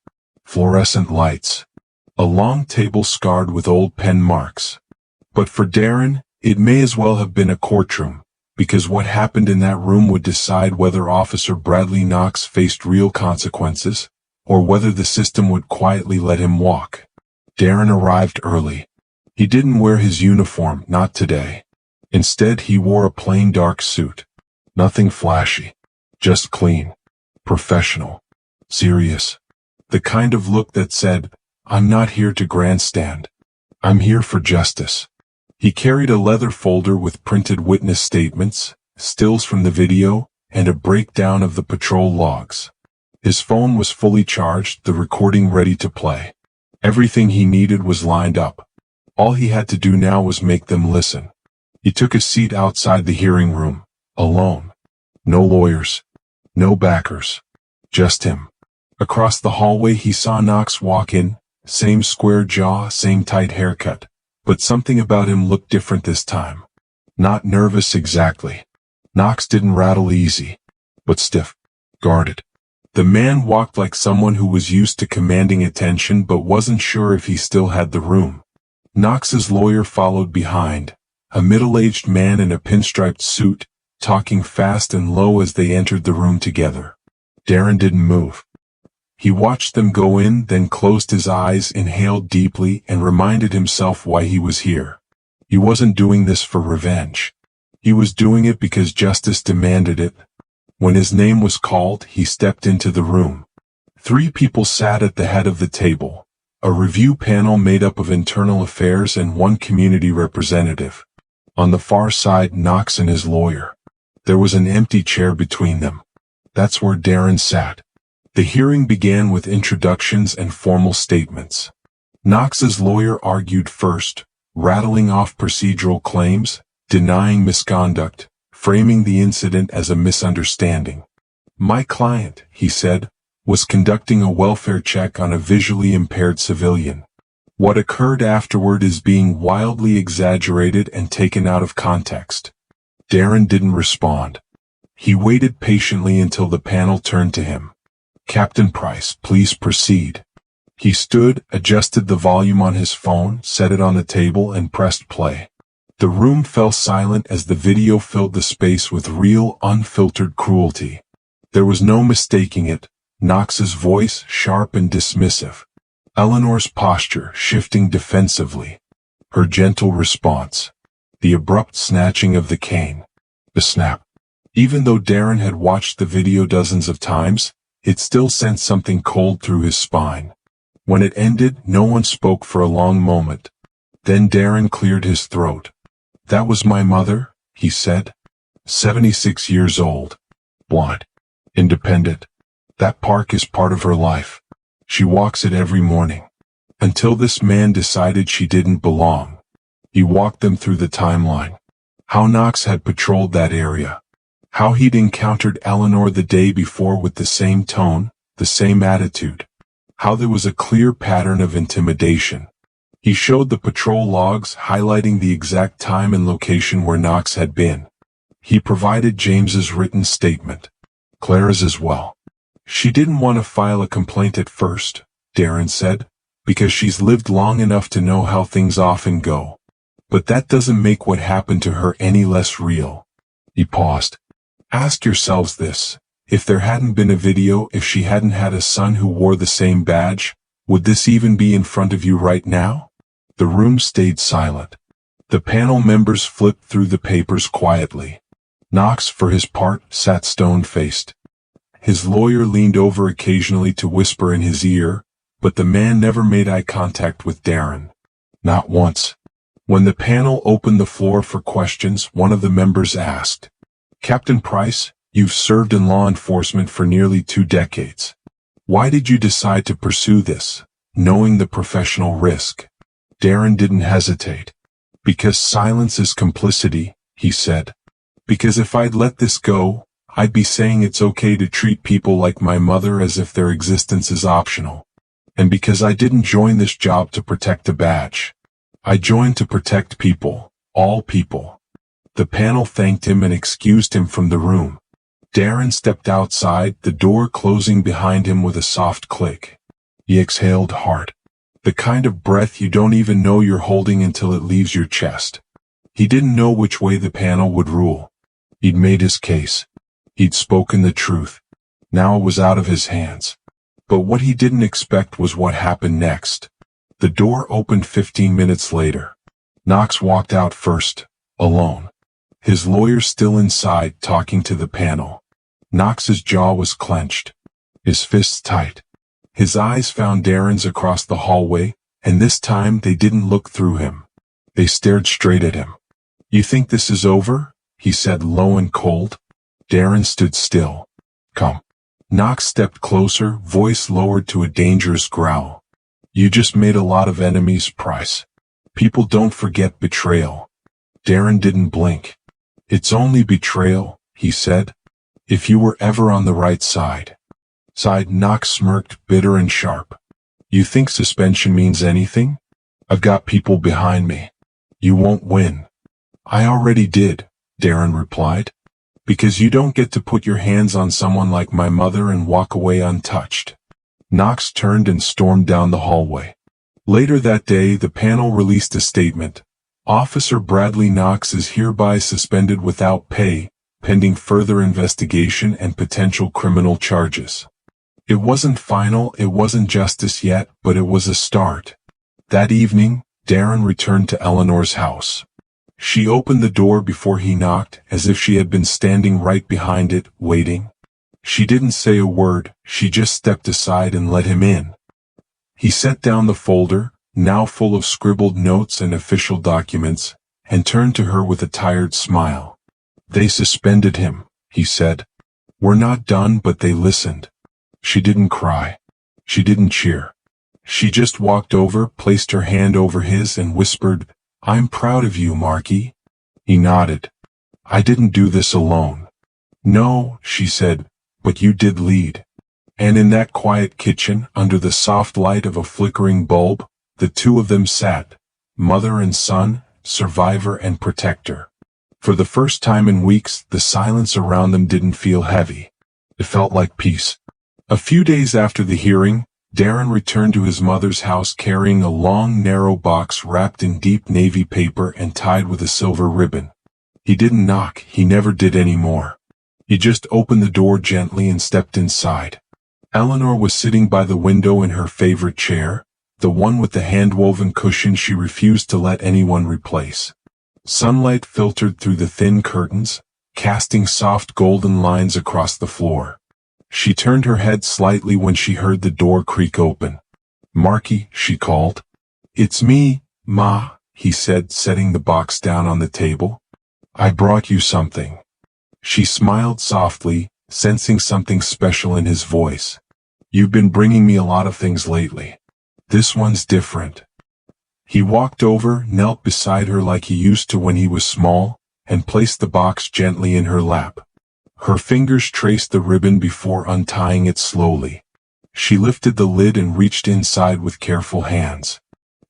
Fluorescent lights. A long table scarred with old pen marks. But for Darren, it may as well have been a courtroom, because what happened in that room would decide whether Officer Bradley Knox faced real consequences, or whether the system would quietly let him walk. Darren arrived early. He didn't wear his uniform, not today. Instead, he wore a plain dark suit. Nothing flashy. Just clean. Professional. Serious. The kind of look that said, I'm not here to grandstand. I'm here for justice. He carried a leather folder with printed witness statements, stills from the video, and a breakdown of the patrol logs. His phone was fully charged, the recording ready to play. Everything he needed was lined up. All he had to do now was make them listen. He took a seat outside the hearing room, alone. No lawyers. No backers. Just him. Across the hallway he saw Knox walk in, same square jaw, same tight haircut, but something about him looked different this time. Not nervous exactly. Knox didn't rattle easy, but stiff, guarded. The man walked like someone who was used to commanding attention but wasn't sure if he still had the room. Knox's lawyer followed behind, a middle-aged man in a pinstriped suit, talking fast and low as they entered the room together. Darren didn't move. He watched them go in, then closed his eyes, inhaled deeply, and reminded himself why he was here. He wasn't doing this for revenge. He was doing it because justice demanded it. When his name was called, he stepped into the room. 3 people sat at the head of the table, a review panel made up of internal affairs and 1 community representative. On the far side, Knox and his lawyer. There was an empty chair between them. That's where Darren sat. The hearing began with introductions and formal statements. Knox's lawyer argued first, rattling off procedural claims, denying misconduct, framing the incident as a misunderstanding. My client, he said, was conducting a welfare check on a visually impaired civilian. What occurred afterward is being wildly exaggerated and taken out of context. Darren didn't respond. He waited patiently until the panel turned to him. Captain Price, please proceed. He stood, adjusted the volume on his phone, set it on the table, and pressed play. The room fell silent as the video filled the space with real, unfiltered cruelty. There was no mistaking it. Knox's voice, sharp and dismissive. Eleanor's posture, shifting defensively. Her gentle response. The abrupt snatching of the cane. The snap. Even though Darren had watched the video dozens of times, it still sent something cold through his spine. When it ended, no one spoke for a long moment. Then Darren cleared his throat. That was my mother, he said. 76 years old. Blonde. Independent. That park is part of her life. She walks it every morning. Until this man decided she didn't belong. He walked them through the timeline. How Knox had patrolled that area. How he'd encountered Eleanor the day before with the same tone, the same attitude. How there was a clear pattern of intimidation. He showed the patrol logs highlighting the exact time and location where Knox had been. He provided James's written statement. Clara's as well. She didn't want to file a complaint at first, Darren said, because she's lived long enough to know how things often go. But that doesn't make what happened to her any less real. He paused. Ask yourselves this. If there hadn't been a video, if she hadn't had a son who wore the same badge, would this even be in front of you right now? The room stayed silent. The panel members flipped through the papers quietly. Knox, for his part, sat stone-faced. His lawyer leaned over occasionally to whisper in his ear, but the man never made eye contact with Darren. Not once. When the panel opened the floor for questions, one of the members asked, Captain Price, you've served in law enforcement for nearly 2 decades. Why did you decide to pursue this, knowing the professional risk? Darren didn't hesitate. Because silence is complicity, he said. Because if I'd let this go, I'd be saying it's okay to treat people like my mother as if their existence is optional. And because I didn't join this job to protect a badge. I joined to protect people, all people. The panel thanked him and excused him from the room. Darren stepped outside, the door closing behind him with a soft click. He exhaled hard. The kind of breath you don't even know you're holding until it leaves your chest. He didn't know which way the panel would rule. He'd made his case. He'd spoken the truth. Now it was out of his hands. But what he didn't expect was what happened next. The door opened 15 minutes later. Knox walked out first, alone. His lawyer still inside, talking to the panel. Knox's jaw was clenched. His fists tight. His eyes found Darren's across the hallway, and this time they didn't look through him. They stared straight at him. You think this is over? He said low and cold. Darren stood still. Come. Knox stepped closer, voice lowered to a dangerous growl. You just made a lot of enemies, Price. People don't forget betrayal. Darren didn't blink. It's only betrayal, he said. If you were ever on the right side. Knox smirked, bitter and sharp. You think suspension means anything? I've got people behind me. You won't win. I already did, Darren replied. Because you don't get to put your hands on someone like my mother and walk away untouched. Knox turned and stormed down the hallway. Later that day, the panel released a statement. Officer Bradley Knox is hereby suspended without pay, pending further investigation and potential criminal charges. It wasn't final, it wasn't justice yet, but it was a start. That evening, Darren returned to Eleanor's house. She opened the door before he knocked, as if she had been standing right behind it, waiting. She didn't say a word, she just stepped aside and let him in. He set down the folder, now full of scribbled notes and official documents, and turned to her with a tired smile. They suspended him, he said. We're not done, but they listened. She didn't cry. She didn't cheer. She just walked over, placed her hand over his and whispered, I'm proud of you, Marky. He nodded. I didn't do this alone. No, she said, but you did lead. And in that quiet kitchen, under the soft light of a flickering bulb, the two of them sat, mother and son, survivor and protector. For the first time in weeks, the silence around them didn't feel heavy. It felt like peace. A few days after the hearing, Darren returned to his mother's house carrying a long, narrow box wrapped in deep navy paper and tied with a silver ribbon. He didn't knock, he never did anymore. He just opened the door gently and stepped inside. Eleanor was sitting by the window in her favorite chair, the one with the hand-woven cushion she refused to let anyone replace. Sunlight filtered through the thin curtains, casting soft golden lines across the floor. She turned her head slightly when she heard the door creak open. Marky, she called. It's me, Ma, he said, setting the box down on the table. I brought you something. She smiled softly, sensing something special in his voice. You've been bringing me a lot of things lately. This one's different. He walked over, knelt beside her like he used to when he was small, and placed the box gently in her lap. Her fingers traced the ribbon before untying it slowly. She lifted the lid and reached inside with careful hands.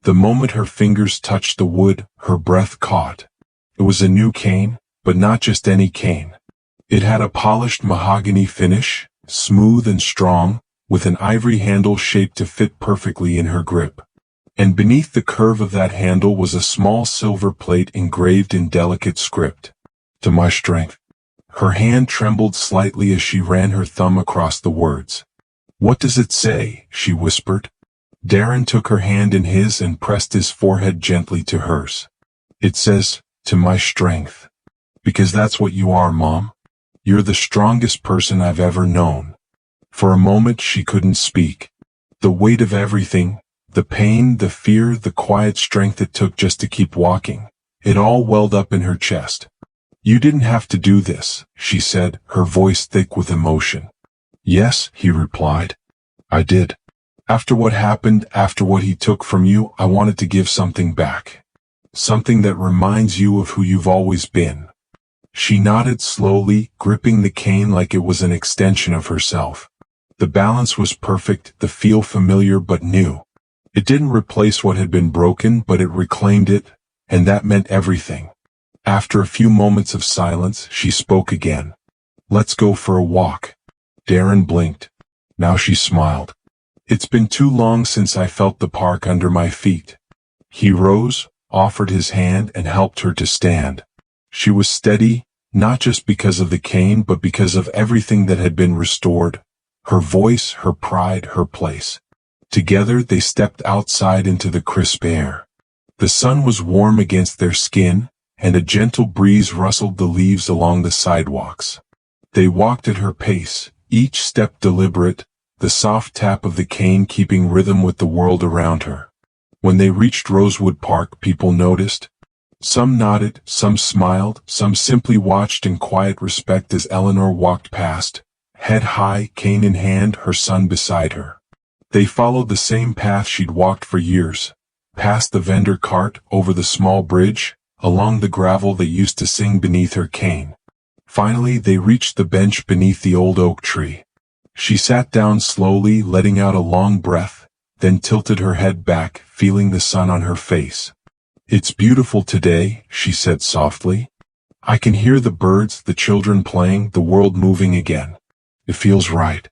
The moment her fingers touched the wood, her breath caught. It was a new cane, but not just any cane. It had a polished mahogany finish, smooth and strong, with an ivory handle shaped to fit perfectly in her grip. And beneath the curve of that handle was a small silver plate engraved in delicate script. To my strength. Her hand trembled slightly as she ran her thumb across the words. What does it say? She whispered. Darren took her hand in his and pressed his forehead gently to hers. It says, to my strength. Because that's what you are, Mom. You're the strongest person I've ever known. For a moment she couldn't speak. The weight of everything, the pain, the fear, the quiet strength it took just to keep walking, it all welled up in her chest. You didn't have to do this, she said, her voice thick with emotion. Yes, he replied. I did. After what happened, after what he took from you, I wanted to give something back. Something that reminds you of who you've always been. She nodded slowly, gripping the cane like it was an extension of herself. The balance was perfect, the feel familiar but new. It didn't replace what had been broken, but it reclaimed it, and that meant everything. After a few moments of silence, she spoke again. Let's go for a walk. Darren blinked. Now she smiled. It's been too long since I felt the park under my feet. He rose, offered his hand, and helped her to stand. She was steady, not just because of the cane but because of everything that had been restored. Her voice, her pride, her place. Together they stepped outside into the crisp air. The sun was warm against their skin, and a gentle breeze rustled the leaves along the sidewalks. They walked at her pace, each step deliberate, the soft tap of the cane keeping rhythm with the world around her. When they reached Rosewood Park, people noticed. Some nodded, some smiled, some simply watched in quiet respect as Eleanor walked past, head high, cane in hand, her son beside her. They followed the same path she'd walked for years, past the vendor cart, over the small bridge, along the gravel that used to sing beneath her cane. Finally, they reached the bench beneath the old oak tree. She sat down slowly, letting out a long breath, then tilted her head back, feeling the sun on her face. "It's beautiful today," she said softly. "I can hear the birds, the children playing, the world moving again. It feels right."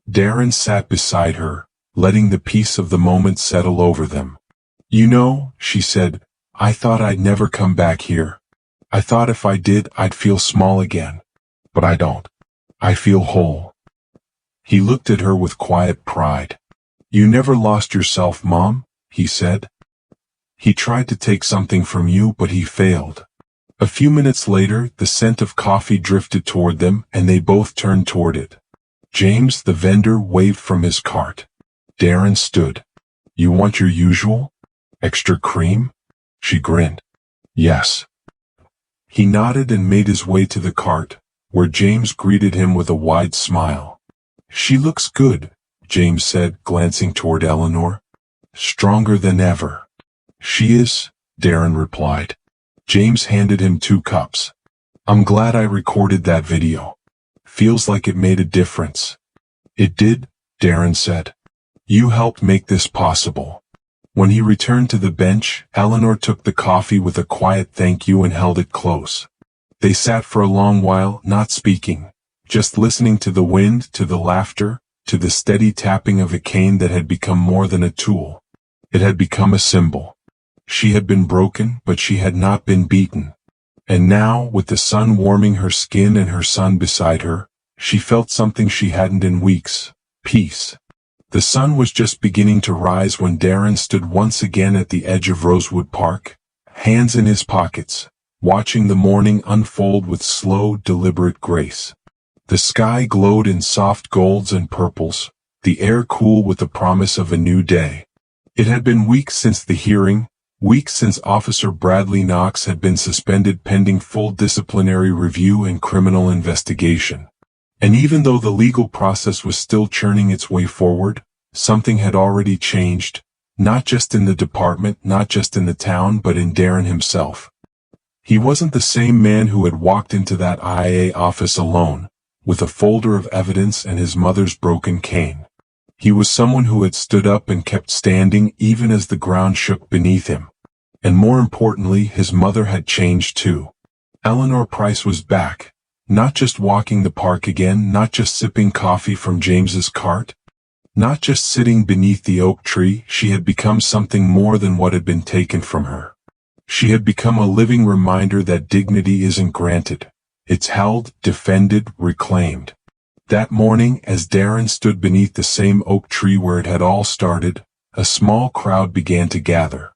Darren sat beside her, letting the peace of the moment settle over them. "You know," she said, "I thought I'd never come back here. I thought if I did, I'd feel small again. But I don't. I feel whole." He looked at her with quiet pride. "You never lost yourself, Mom," he said. "He tried to take something from you, but he failed." A few minutes later, the scent of coffee drifted toward them, and they both turned toward it. James, the vendor, waved from his cart. Darren stood. "You want your usual? Extra cream?" She grinned. "Yes." He nodded and made his way to the cart, where James greeted him with a wide smile. "She looks good," James said, glancing toward Eleanor. "Stronger than ever." "She is," Darren replied. James handed him 2 cups. "I'm glad I recorded that video. Feels like it made a difference." "It did," Darren said. "You helped make this possible." When he returned to the bench, Eleanor took the coffee with a quiet thank you and held it close. They sat for a long while, not speaking, just listening to the wind, to the laughter, to the steady tapping of a cane that had become more than a tool. It had become a symbol. She had been broken, but she had not been beaten. And now, with the sun warming her skin and her son beside her, she felt something she hadn't in weeks: peace. The sun was just beginning to rise when Darren stood once again at the edge of Rosewood Park, hands in his pockets, watching the morning unfold with slow, deliberate grace. The sky glowed in soft golds and purples, the air cool with the promise of a new day. It had been weeks since the hearing, weeks since Officer Bradley Knox had been suspended pending full disciplinary review and criminal investigation. And even though the legal process was still churning its way forward, something had already changed, not just in the department, not just in the town, but in Darren himself. He wasn't the same man who had walked into that IA office alone, with a folder of evidence and his mother's broken cane. He was someone who had stood up and kept standing even as the ground shook beneath him. And more importantly, his mother had changed too. Eleanor Price was back. Not just walking the park again, not just sipping coffee from James's cart, not just sitting beneath the oak tree. She had become something more than what had been taken from her. She had become a living reminder that dignity isn't granted. It's held, defended, reclaimed. That morning, as Darren stood beneath the same oak tree where it had all started, a small crowd began to gather.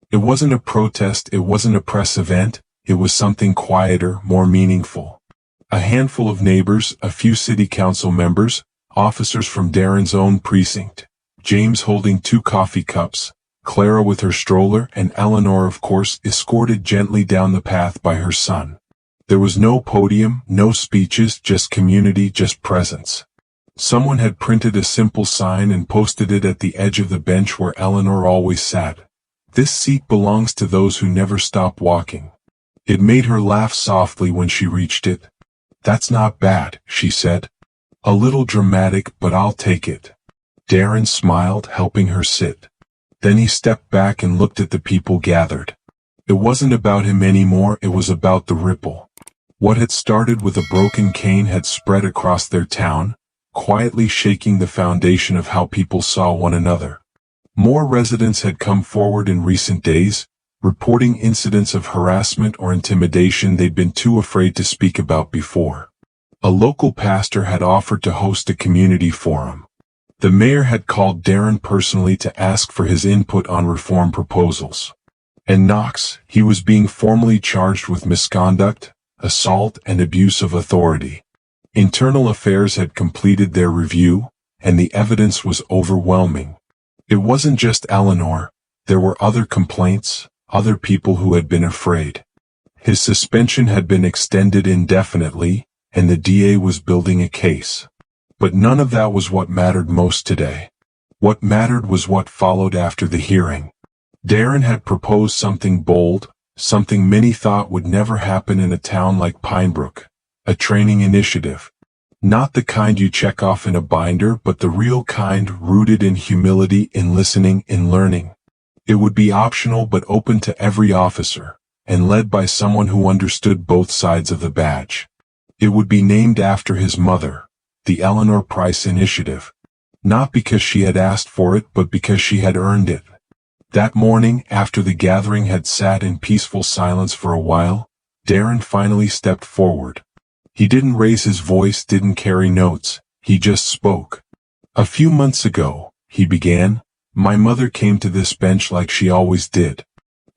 It wasn't a protest, it wasn't a press event, it was something quieter, more meaningful. A handful of neighbors, a few city council members, officers from Darren's own precinct, James holding 2 coffee cups, Clara with her stroller, and Eleanor, of course, escorted gently down the path by her son. There was no podium, no speeches, just community, just presence. Someone had printed a simple sign and posted it at the edge of the bench where Eleanor always sat. "This seat belongs to those who never stop walking." It made her laugh softly when she reached it. "That's not bad," she said. "A little dramatic, but I'll take it." Darren smiled, helping her sit. Then he stepped back and looked at the people gathered. It wasn't about him anymore, it was about the ripple. What had started with a broken cane had spread across their town, quietly shaking the foundation of how people saw one another. More residents had come forward in recent days, reporting incidents of harassment or intimidation they'd been too afraid to speak about before. A local pastor had offered to host a community forum. The mayor had called Darren personally to ask for his input on reform proposals. And Knox, he was being formally charged with misconduct, assault, and abuse of authority. Internal Affairs had completed their review, and the evidence was overwhelming. It wasn't just Eleanor, there were other complaints, other people who had been afraid. His suspension had been extended indefinitely, and the DA was building a case. But none of that was what mattered most today. What mattered was what followed after the hearing. Darren had proposed something bold, something many thought would never happen in a town like Pinebrook, a training initiative. Not the kind you check off in a binder, but the real kind rooted in humility, in listening, in learning. It would be optional but open to every officer, and led by someone who understood both sides of the badge. It would be named after his mother, the Eleanor Price Initiative. Not because she had asked for it, but because she had earned it. That morning, after the gathering had sat in peaceful silence for a while, Darren finally stepped forward. He didn't raise his voice, didn't carry notes, he just spoke. "A few months ago," he began, "my mother came to this bench like she always did.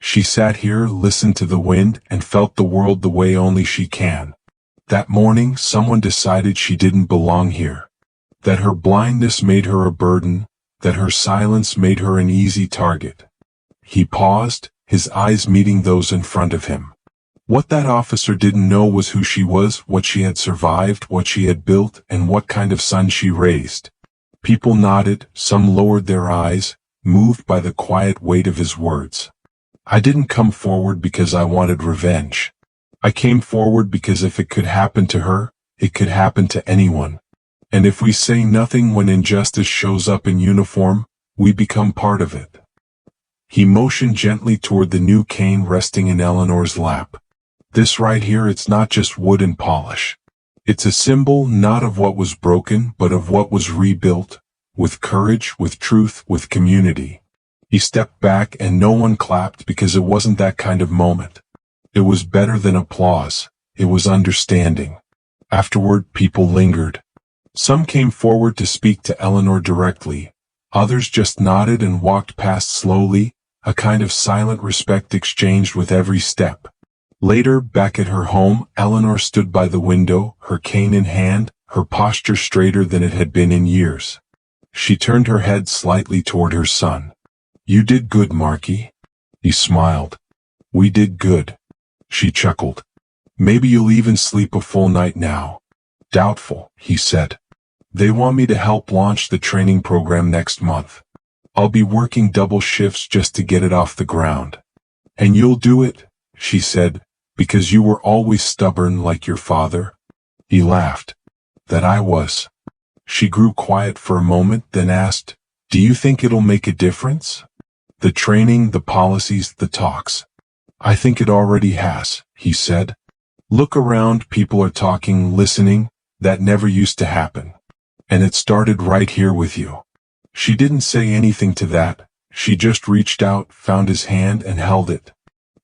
She sat here, listened to the wind, and felt the world the way only she can. That morning, someone decided she didn't belong here. That her blindness made her a burden, that her silence made her an easy target." He paused, his eyes meeting those in front of him. What that officer didn't know was who she was, what she had survived, what she had built, and what kind of son she raised. People nodded, some lowered their eyes, moved by the quiet weight of his words. "I didn't come forward because I wanted revenge. I came forward because if it could happen to her, it could happen to anyone. And if we say nothing when injustice shows up in uniform, we become part of it." He motioned gently toward the new cane resting in Eleanor's lap. "This right here, it's not just wood and polish. It's a symbol not of what was broken, but of what was rebuilt, with courage, with truth, with community." He stepped back and no one clapped because it wasn't that kind of moment. It was better than applause. It was understanding. Afterward, people lingered. Some came forward to speak to Eleanor directly. Others just nodded and walked past slowly, a kind of silent respect exchanged with every step. Later, back at her home, Eleanor stood by the window, her cane in hand, her posture straighter than it had been in years. She turned her head slightly toward her son. "You did good, Marky." He smiled. "We did good." She chuckled. "Maybe you'll even sleep a full night now." "Doubtful," he said. "They want me to help launch the training program next month. I'll be working double shifts just to get it off the ground." "And you'll do it," she said, "because you were always stubborn like your father." He laughed. "That I was." She grew quiet for a moment, then asked, "Do you think it'll make a difference? The training, the policies, the talks." "I think it already has," he said. "Look around, people are talking, listening. That never used to happen. And it started right here with you." She didn't say anything to that. She just reached out, found his hand, and held it.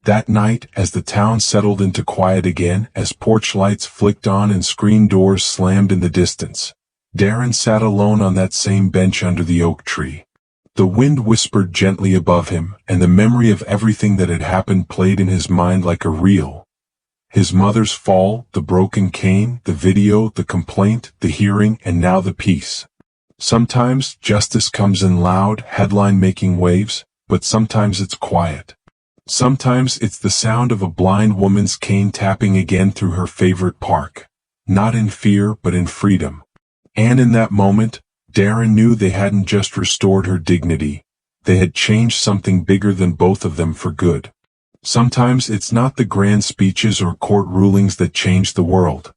That night, as the town settled into quiet again, as porch lights flicked on and screen doors slammed in the distance, Darren sat alone on that same bench under the oak tree. The wind whispered gently above him, and the memory of everything that had happened played in his mind like a reel. His mother's fall, the broken cane, the video, the complaint, the hearing, and now the peace. Sometimes justice comes in loud, headline-making waves, but sometimes it's quiet. Sometimes it's the sound of a blind woman's cane tapping again through her favorite park. Not in fear, but in freedom. And in that moment, Darren knew they hadn't just restored her dignity. They had changed something bigger than both of them for good. Sometimes it's not the grand speeches or court rulings that change the world.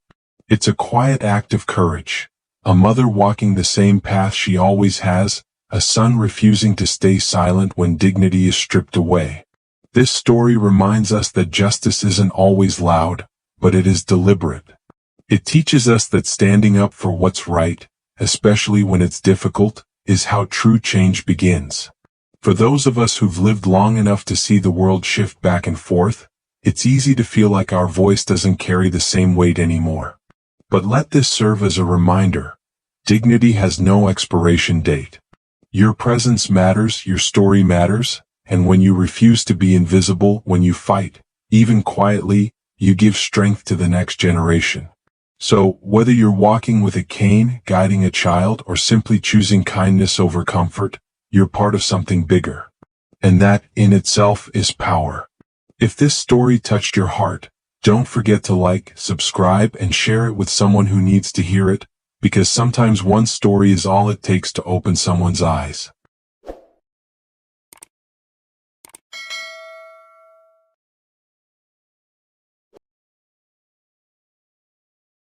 It's a quiet act of courage. A mother walking the same path she always has, a son refusing to stay silent when dignity is stripped away. This story reminds us that justice isn't always loud, but it is deliberate. It teaches us that standing up for what's right, especially when it's difficult, is how true change begins. For those of us who've lived long enough to see the world shift back and forth, it's easy to feel like our voice doesn't carry the same weight anymore. But let this serve as a reminder. Dignity has no expiration date. Your presence matters, your story matters, and when you refuse to be invisible, when you fight, even quietly, you give strength to the next generation. So, whether you're walking with a cane, guiding a child, or simply choosing kindness over comfort, you're part of something bigger. And that, in itself, is power. If this story touched your heart, don't forget to like, subscribe, and share it with someone who needs to hear it. because sometimes one story is all it takes to open someone's eyes.